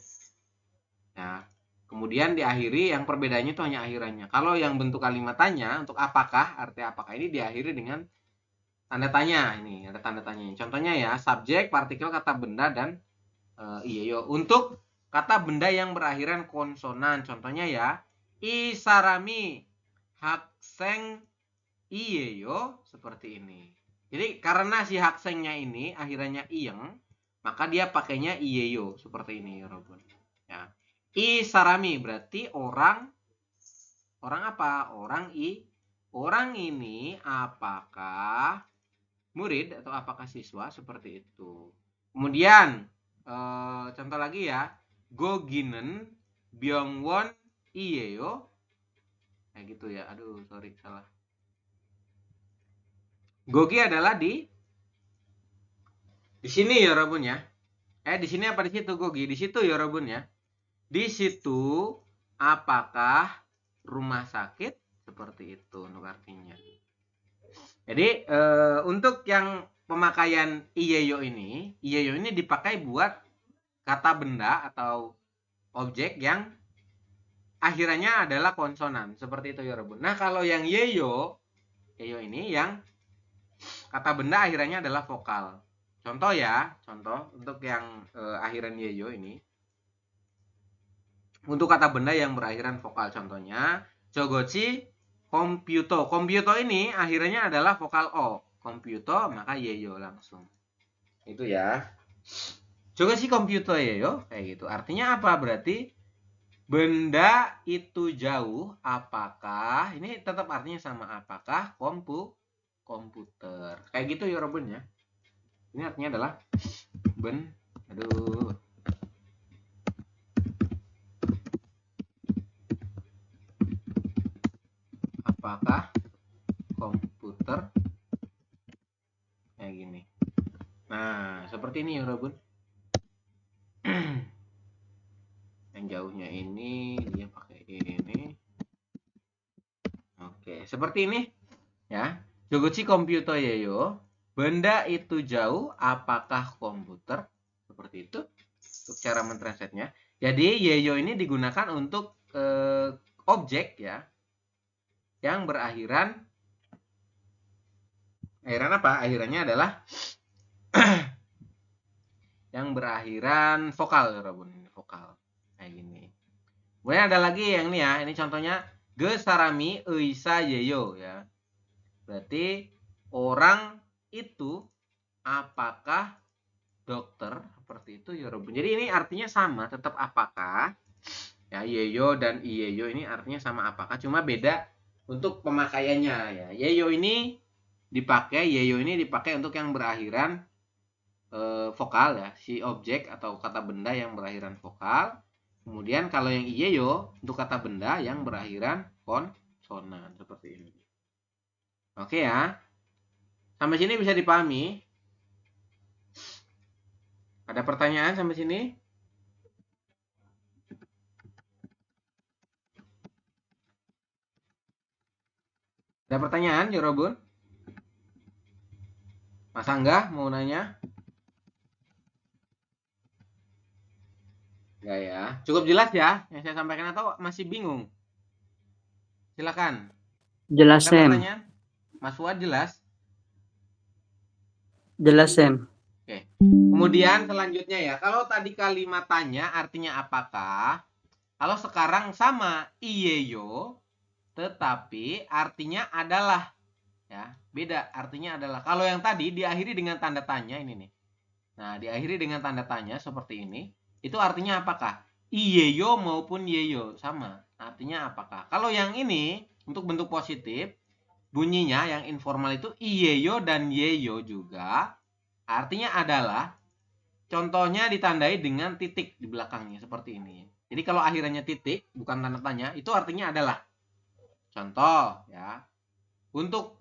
Nah, kemudian diakhiri yang perbedaannya itu hanya akhirannya. Kalau yang bentuk kalimat tanya. Untuk apakah. Arti apakah ini diakhiri dengan tanda tanya. Ini ada tanda tanya. Contohnya ya. Subjek, partikel, kata benda, dan iyeyo. Untuk kata benda yang berakhiran konsonan, contohnya ya, isarami hakseng iyeyo, seperti ini. Jadi karena si haksengnya ini akhirannya iyeng, maka dia pakainya iyeyo, seperti ini ya Robun. Ya. Isarami berarti orang apa? Orang ini apakah murid atau apakah siswa, seperti itu. Kemudian contoh lagi ya, Goginen Byongwon iyeyo. Kayak gitu ya. Aduh, sorry salah. Gogi adalah di sini ya Robun ya. Di sini apa di situ Gogi? Di situ ya Robun ya. Di situ apakah rumah sakit, seperti itu untuk artinya. Jadi untuk yang pemakaian iyeyo ini dipakai buat kata benda atau objek yang akhirannya adalah konsonan. Seperti itu ya Robun. Nah, kalau yang yeyo ini yang kata benda akhirannya adalah vokal. Contoh ya, contoh untuk yang akhiran yeyo ini. Untuk kata benda yang berakhiran vokal, contohnya jogochi komputo. Komputo ini akhirannya adalah vokal o. Komputo maka yeyo langsung. Itu ya. Jogochi komputo yeyo kayak gitu. Artinya apa? Berarti benda itu jauh, apakah? Ini tetap artinya sama, apakah komputer. Kayak gitu ya Robun ya. Ini artinya adalah apakah komputer kayak gini. Nah, seperti ini ya Robun. Yang jauhnya ini dia pakai ini. Oke, seperti ini ya. Jogochi komputer yeyo. Benda itu jauh, apakah komputer? Seperti itu untuk cara mentranslate-nya. Jadi yeyo ini digunakan untuk objek ya yang berakhiran apa? Akhirannya adalah yang berakhiran vokal ya Robun, vokal. Kayak gini. Kemudian ada lagi yang ini ya, ini contohnya ge sarami eisa yeyo ya. Berarti orang itu apakah dokter, seperti itu ya Robun. Jadi ini artinya sama, tetap apakah. Ya, yeyo dan iyeyo ini artinya sama apakah, cuma beda untuk pemakaiannya ya. Yeyo ini dipakai untuk yang berakhiran vokal ya, si objek atau kata benda yang berakhiran vokal. Kemudian kalau yang iyeyo untuk kata benda yang berakhiran konsonan seperti ini. Oke ya. Sampai sini bisa dipahami? Ada pertanyaan sampai sini? Ada pertanyaan, Yorobun? Mas Angga mau nanya? Enggak ya. Cukup jelas ya yang saya sampaikan atau masih bingung? Silakan. Jelas, Ada Sem. pertanyaan? Mas Fuad jelas? Jelas, Sem. Oke. Kemudian selanjutnya ya, kalau tadi kalimat tanya artinya apakah? Kalau sekarang sama iyeyo, tetapi artinya adalah ya, beda artinya adalah. Kalau yang tadi diakhiri dengan tanda tanya ini nih. Nah, diakhiri dengan tanda tanya seperti ini, itu artinya apakah? Iyeyo maupun yeyo sama. Artinya apakah? Kalau yang ini untuk bentuk positif, bunyinya yang informal itu iyeyo dan yeyo juga. Artinya adalah, contohnya ditandai dengan titik di belakangnya seperti ini. Jadi kalau akhirnya titik, bukan tanda tanya, itu artinya adalah. Contoh ya. Untuk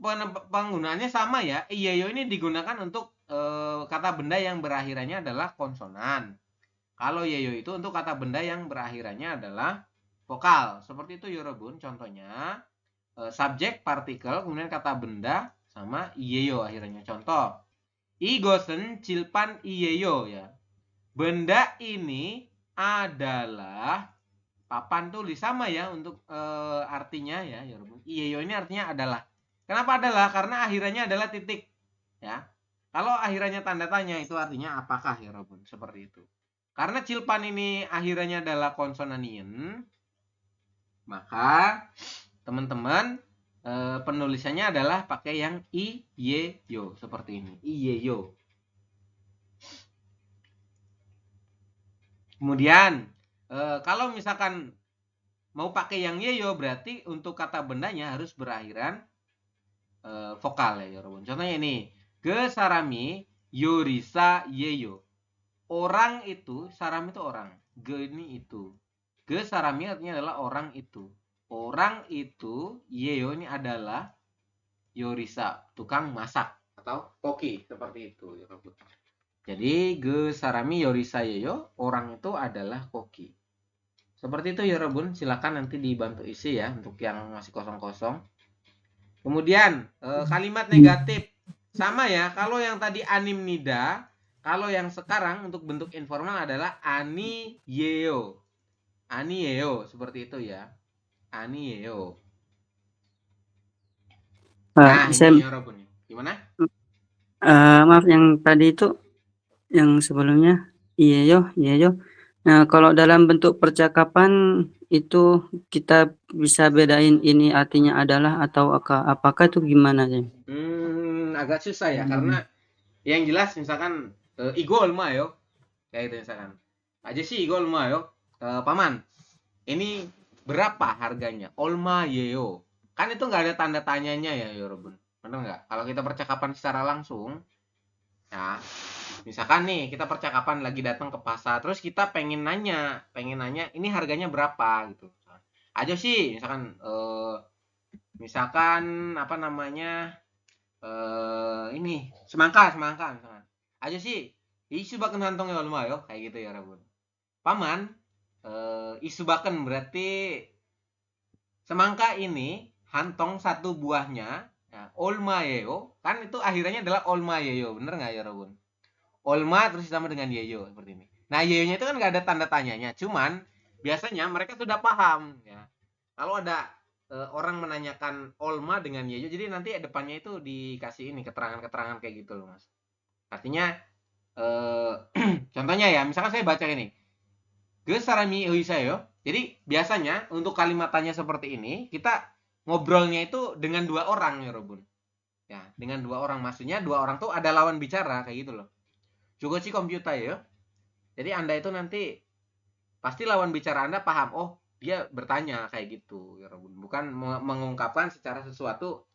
penggunaannya sama ya. Iyeyo ini digunakan untuk kata benda yang berakhirannya adalah konsonan. Kalau yeyo itu untuk kata benda yang berakhirannya adalah vokal. Seperti itu Yorobun. Contohnya subjek, partikel, kemudian kata benda sama iyeyo akhirnya. Contoh, igosen cilpan iyeyo ya. Benda ini adalah papan tulis sama ya untuk artinya ya Yorobun. Iyeyo ini artinya adalah. Kenapa adalah? Karena akhirannya adalah titik ya. Kalau akhirannya tanda tanya itu artinya apakah ya Robun? Seperti itu. Karena cilpan ini akhirannya adalah konsonanian, maka teman-teman penulisannya adalah pakai yang iyeyo seperti ini. Iyeyo. Kemudian kalau misalkan mau pakai yang yeyo berarti untuk kata bendanya harus berakhiran vokal ya Robun. Contohnya ini, ge sarami yorisa yeyo. Orang itu, sarami itu orang, ge ini itu. Ge sarami artinya adalah orang itu. Orang itu, yeyo ini adalah yorisa, tukang masak atau koki seperti itu ya Robun. Jadi ge sarami yorisa yeyo, orang itu adalah koki. Seperti itu ya Robun. Silakan nanti dibantu isi ya untuk yang masih kosong-kosong. Kemudian kalimat negatif sama ya. Kalau yang tadi anim nida, kalau yang sekarang untuk bentuk informal adalah ani yeo. Anieo seperti itu ya. Anieo. Nah, Pak, ini Yorobun. Gimana? maaf yang tadi itu yang sebelumnya iya yo. Nah, kalau dalam bentuk percakapan itu kita bisa bedain ini artinya adalah atau apakah itu gimana sih? Agak susah ya karena yang jelas misalkan igol mah yo. Kayak gitu misalkan. Aja sih igol mah yo. Paman, ini berapa harganya? Olma yeo. Kan itu nggak ada tanda tanyanya ya, Yorobun. Bener nggak? Kalau kita percakapan secara langsung, ya, misalkan nih kita percakapan lagi datang ke pasar, terus kita pengen nanya, ini harganya berapa gitu. Aja sih, misalkan apa namanya, ini semangka misalkan. Aja sih, isu bahkan hantongnya olma yo, kayak gitu ya, Yorobun. Paman, isubaken berarti semangka ini hantong satu buahnya ya, olma yeo kan itu akhirnya adalah olma yeo bener nggak ya Robun? Olma terus sama dengan yeyo seperti ini. Nah yeyonya itu kan nggak ada tanda tanyanya, cuman biasanya mereka sudah paham ya. Kalau ada orang menanyakan olma dengan yeyo, jadi nanti depannya itu dikasih ini keterangan-keterangan kayak gitu loh mas. Artinya contohnya ya, misalkan saya baca ini, Gesarami Uhisayo. Jadi biasanya untuk kalimat tanya seperti ini kita ngobrolnya itu dengan dua orang ya Robun. Ya, dengan dua orang maksudnya dua orang tuh ada lawan bicara kayak gitu loh. Juga sih komputer ya. Jadi Anda itu nanti pasti lawan bicara Anda paham, oh dia bertanya kayak gitu ya Robun. Bukan mengungkapkan secara sesuatu,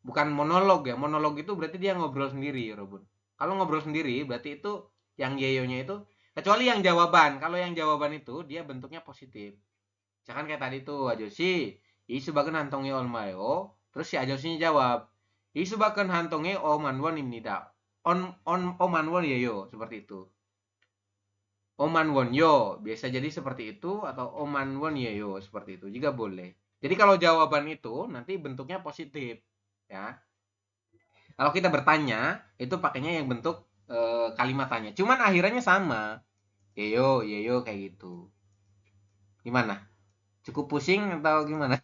bukan monolog ya. Monolog itu berarti dia ngobrol sendiri ya Robun. Kalau ngobrol sendiri berarti itu yang yeyonya itu kecuali yang jawaban. Kalau yang jawaban itu dia bentuknya positif. Misalkan kayak tadi tuh Ajoshi, Isubaken hantonge olmayo, terus si Ajoshinya jawab, Isubaken hantonge omanwon imnida. Omanwon yeyo, seperti itu. Omanwon yo, biasa jadi seperti itu atau omanwon yeyo, seperti itu juga boleh. Jadi kalau jawaban itu nanti bentuknya positif, ya. Kalau kita bertanya, itu pakainya yang bentuk kalimat tanya. Cuman akhirannya sama. Yeyo, yeyo kayak gitu. Gimana? Cukup pusing atau gimana?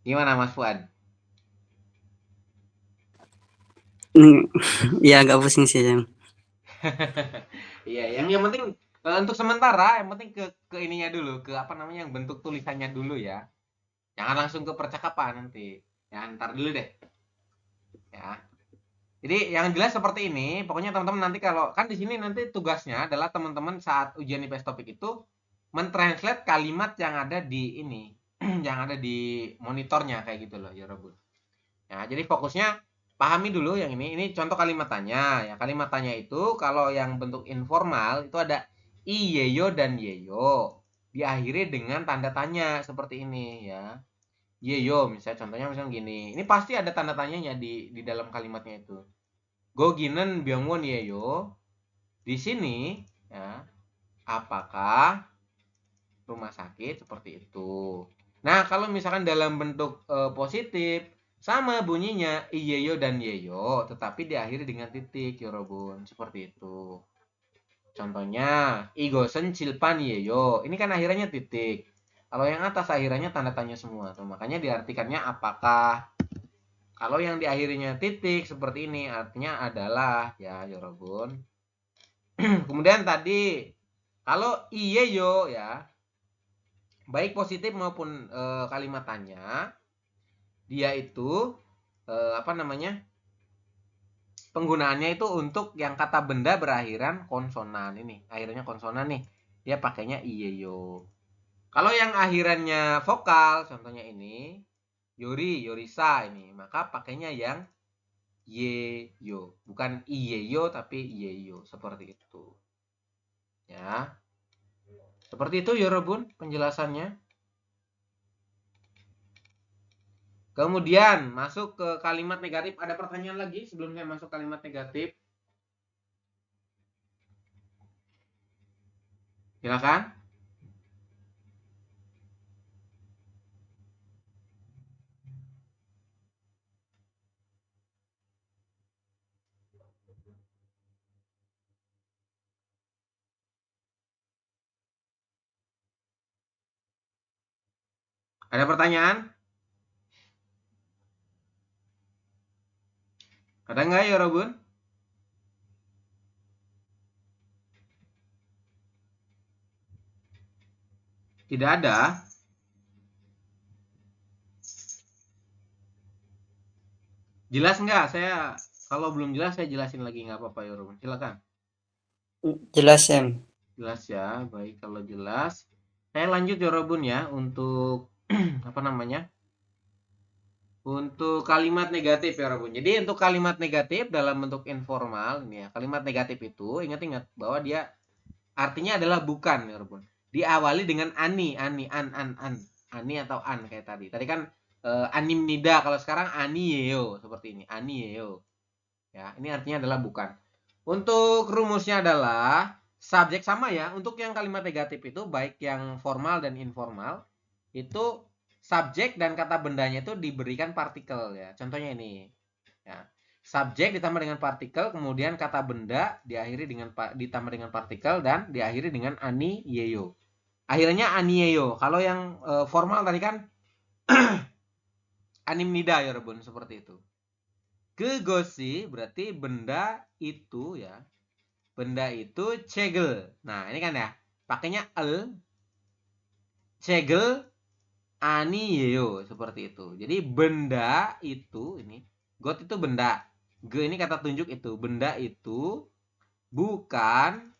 Gimana Mas Fuad? Ya agak pusing sih Sam. Iya, yang penting untuk sementara yang penting ke ininya dulu, ke apa namanya yang bentuk tulisannya dulu ya. Jangan langsung ke percakapan nanti. Ya, ntar dulu deh. Ya. Jadi yang jelas seperti ini, pokoknya teman-teman nanti kalau kan di sini nanti tugasnya adalah teman-teman saat ujian IPS topik itu mentranslate kalimat yang ada di ini, yang ada di monitornya kayak gitu loh, ya Robun. Ya, jadi fokusnya pahami dulu yang ini. Ini contoh kalimat tanya. Ya, kalimat tanya itu kalau yang bentuk informal itu ada i, yeyo, dan yeyo. Diakhiri dengan tanda tanya seperti ini ya. Yeyo, misalnya contohnya misalnya gini. Ini pasti ada tanda tanyanya di dalam kalimatnya itu. Go ginen byongwon yeyo. Di sini ya, apakah rumah sakit seperti itu. Nah, kalau misalkan dalam bentuk positif, sama bunyinya iyeyo dan yeyo, tetapi diakhiri dengan titik, yorobun. Seperti itu. Contohnya, igosen cilpan yeyo. Ini kan akhirnya titik. Kalau yang atas akhirnya tanda tanya semua. Tuh, makanya diartikannya apakah. Kalau yang diakhirinya titik seperti ini, artinya adalah, ya, yorobun. Kemudian tadi, kalau iyeyo, ya, baik positif maupun kalimat tanya dia itu apa namanya penggunaannya itu untuk yang kata benda berakhiran konsonan ini akhirnya konsonan nih dia pakainya iyeyo. Kalau yang akhirannya vokal contohnya ini yori yorisa ini maka pakainya yang yeyo bukan iyeyo tapi iyeyo seperti itu ya. Seperti itu ya Robun penjelasannya. Kemudian masuk ke kalimat negatif. Ada pertanyaan lagi sebelum saya masuk kalimat negatif? Silakan. Ada pertanyaan? Ada nggak ya, Robun? Tidak ada. Jelas nggak? Saya kalau belum jelas saya jelasin lagi, nggak apa-apa ya, Robun. Silakan. Jelas, Sam. Jelas ya, baik kalau jelas. Saya lanjut ya, Robun ya, untuk apa namanya? Untuk kalimat negatif ya, Robun. Jadi untuk kalimat negatif dalam bentuk informal ini ya, kalimat negatif itu ingat-ingat bahwa dia artinya adalah bukan ya, Robun. Diawali dengan ani, an, ani atau an kayak tadi. Tadi kan anim nida, kalau sekarang ani yeo seperti ini, ani yeo. Ya, ini artinya adalah bukan. Untuk rumusnya adalah subjek sama ya. Untuk yang kalimat negatif itu baik yang formal dan informal itu subjek dan kata bendanya itu diberikan partikel ya. Contohnya ini. Ya. Subjek ditambah dengan partikel, kemudian kata benda diakhiri dengan ditambah dengan partikel dan diakhiri dengan ani yeyo. Akhirnya ani yeyo. Kalau yang formal tadi kan anim nida ya, Rebun, seperti itu. Kegosi berarti benda itu ya. Benda itu cegel. Nah, ini kan ya. Pakainya el. Cegel ani yeyo seperti itu. Jadi benda itu ini. Got itu benda. Ge ini kata tunjuk itu. Benda itu bukan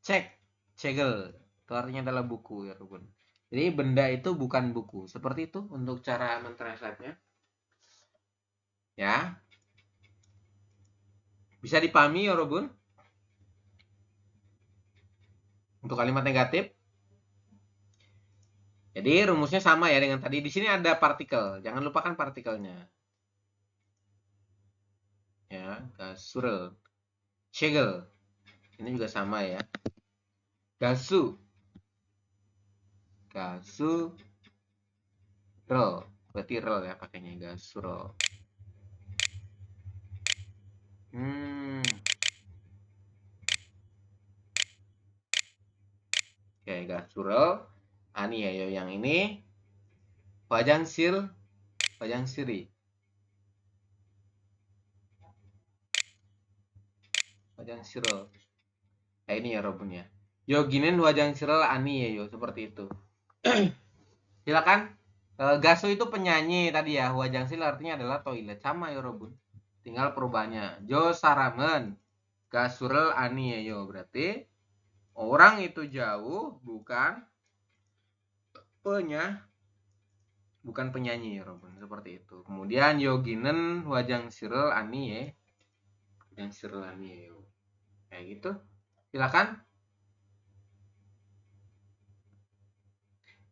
cegel. Itu artinya adalah buku ya, Rubun. Jadi benda itu bukan buku. Seperti itu untuk cara mentranslate-nya. Ya. Bisa dipahami ya, Robun? Untuk kalimat negatif. Jadi rumusnya sama ya dengan tadi. Di sini ada partikel. Jangan lupakan partikelnya. Ya, gasurel. Cegel. Ini juga sama ya. Gasu. Gasu. Rel. Berarti rel ya pakainya. Gasurel. Oke, gasurel. Ani ya yang ini. Wajang siri. Wajang sirel. Nah, ini ya Robun ya. Yoginen wajang sirel ani ya seperti itu. Silakan. Gaso itu penyanyi tadi ya. Wajang sirel artinya adalah toilet, sama ya Robun. Tinggal perubahannya. Jo saramen gasurel ani ya berarti orang itu jauh bukan penyanyi ya Robun, seperti itu. Kemudian yoginen wajang sirel ani ya. Wajang sirel ani ya. Kayak gitu. Silakan.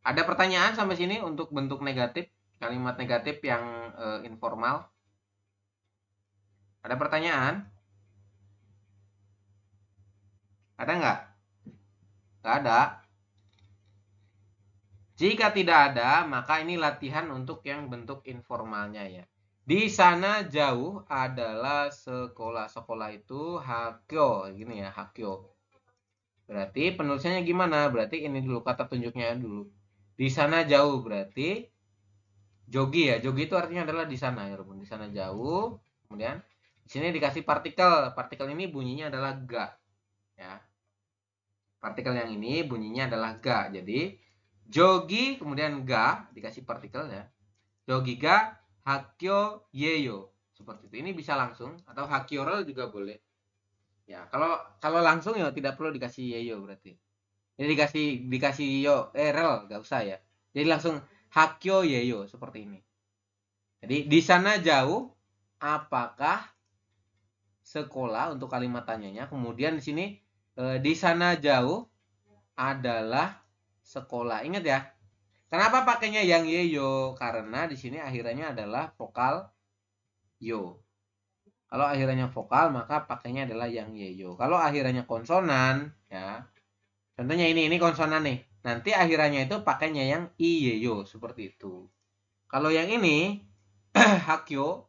Ada pertanyaan sampai sini untuk bentuk negatif, kalimat negatif yang informal? Ada pertanyaan? Ada nggak? Nggak ada. Jika tidak ada, maka ini latihan untuk yang bentuk informalnya ya. Di sana jauh adalah sekolah. Sekolah itu hakyo, gini ya, hakyo. Berarti penulisannya gimana? Berarti ini dulu kata tunjuknya dulu. Di sana jauh berarti jogi ya. Jogi itu artinya adalah di sana ya, Di sana jauh. Kemudian di sini dikasih partikel. Partikel ini bunyinya adalah ga. Ya. Partikel yang ini bunyinya adalah ga. Jadi jogi kemudian ga dikasih partikel ya. Jogi ga hakyo yeyo. Seperti itu. Ini bisa langsung atau hakyorel juga boleh. Ya, kalau langsung ya tidak perlu dikasih yeyo berarti. Jadi dikasih yo rel enggak usah ya. Jadi langsung hakyo yeyo seperti ini. Jadi di sana jauh apakah sekolah untuk kalimat tanyanya. Kemudian di sini di sana jauh adalah sekolah. Ingat ya. Kenapa pakainya yang yeyo? Karena di sini akhirannya adalah vokal yo. Kalau akhirannya vokal maka pakainya adalah yang yeyo. Kalau akhirannya konsonan ya. Contohnya ini konsonan nih. Nanti akhirannya itu pakainya yang i yeyo seperti itu. Kalau yang ini hakyo.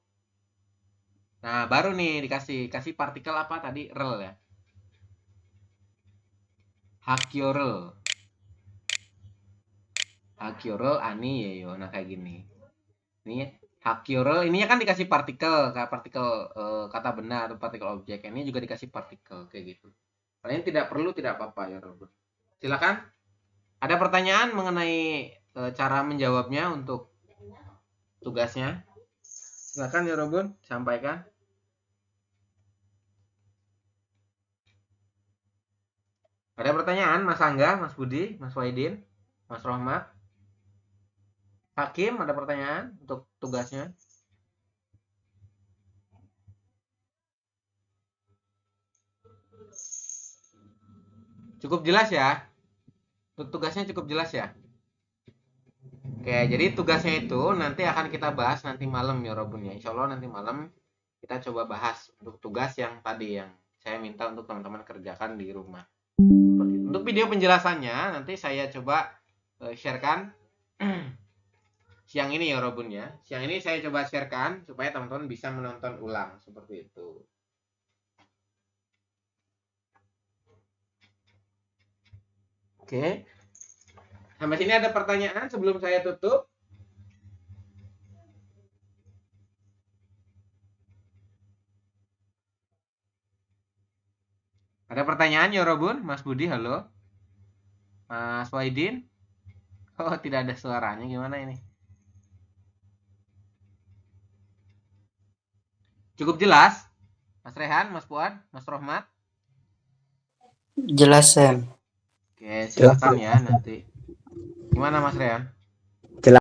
Nah, baru nih kasih partikel apa tadi? Rel ya. Hakyorel. Hakiorel ani ya yo. Nah kayak gini. Ini hakiorel ininya kan dikasih partikel, kayak partikel kata benar atau partikel objek. Ini juga dikasih partikel kayak gitu. Kalian tidak perlu tidak apa-apa ya Robun. Silakan. Ada pertanyaan mengenai cara menjawabnya untuk tugasnya? Silakan ya Robun, sampaikan. Ada pertanyaan Mas Angga, Mas Budi, Mas Waidin, Mas Rohmat? Hakim, ada pertanyaan untuk tugasnya? Cukup jelas ya? Untuk tugasnya cukup jelas ya? Oke, jadi tugasnya itu nanti akan kita bahas nanti malam ya Robun ya. Insya Allah nanti malam kita coba bahas untuk tugas yang tadi yang saya minta untuk teman-teman kerjakan di rumah. Untuk video penjelasannya nanti saya coba sharekan siang ini ya Robun ya. Siang ini saya coba sharekan supaya teman-teman bisa menonton ulang seperti itu. Oke. Sampai sini ada pertanyaan sebelum saya tutup? Ada pertanyaan ya Robun? Mas Budi, halo? Mas Waidin? Oh, tidak ada suaranya, gimana ini? Cukup jelas? Mas Rehan, Mas Puan, Mas Rohmat? Jelas, Sam. Oke, silakan ya nanti. Gimana Mas Rehan?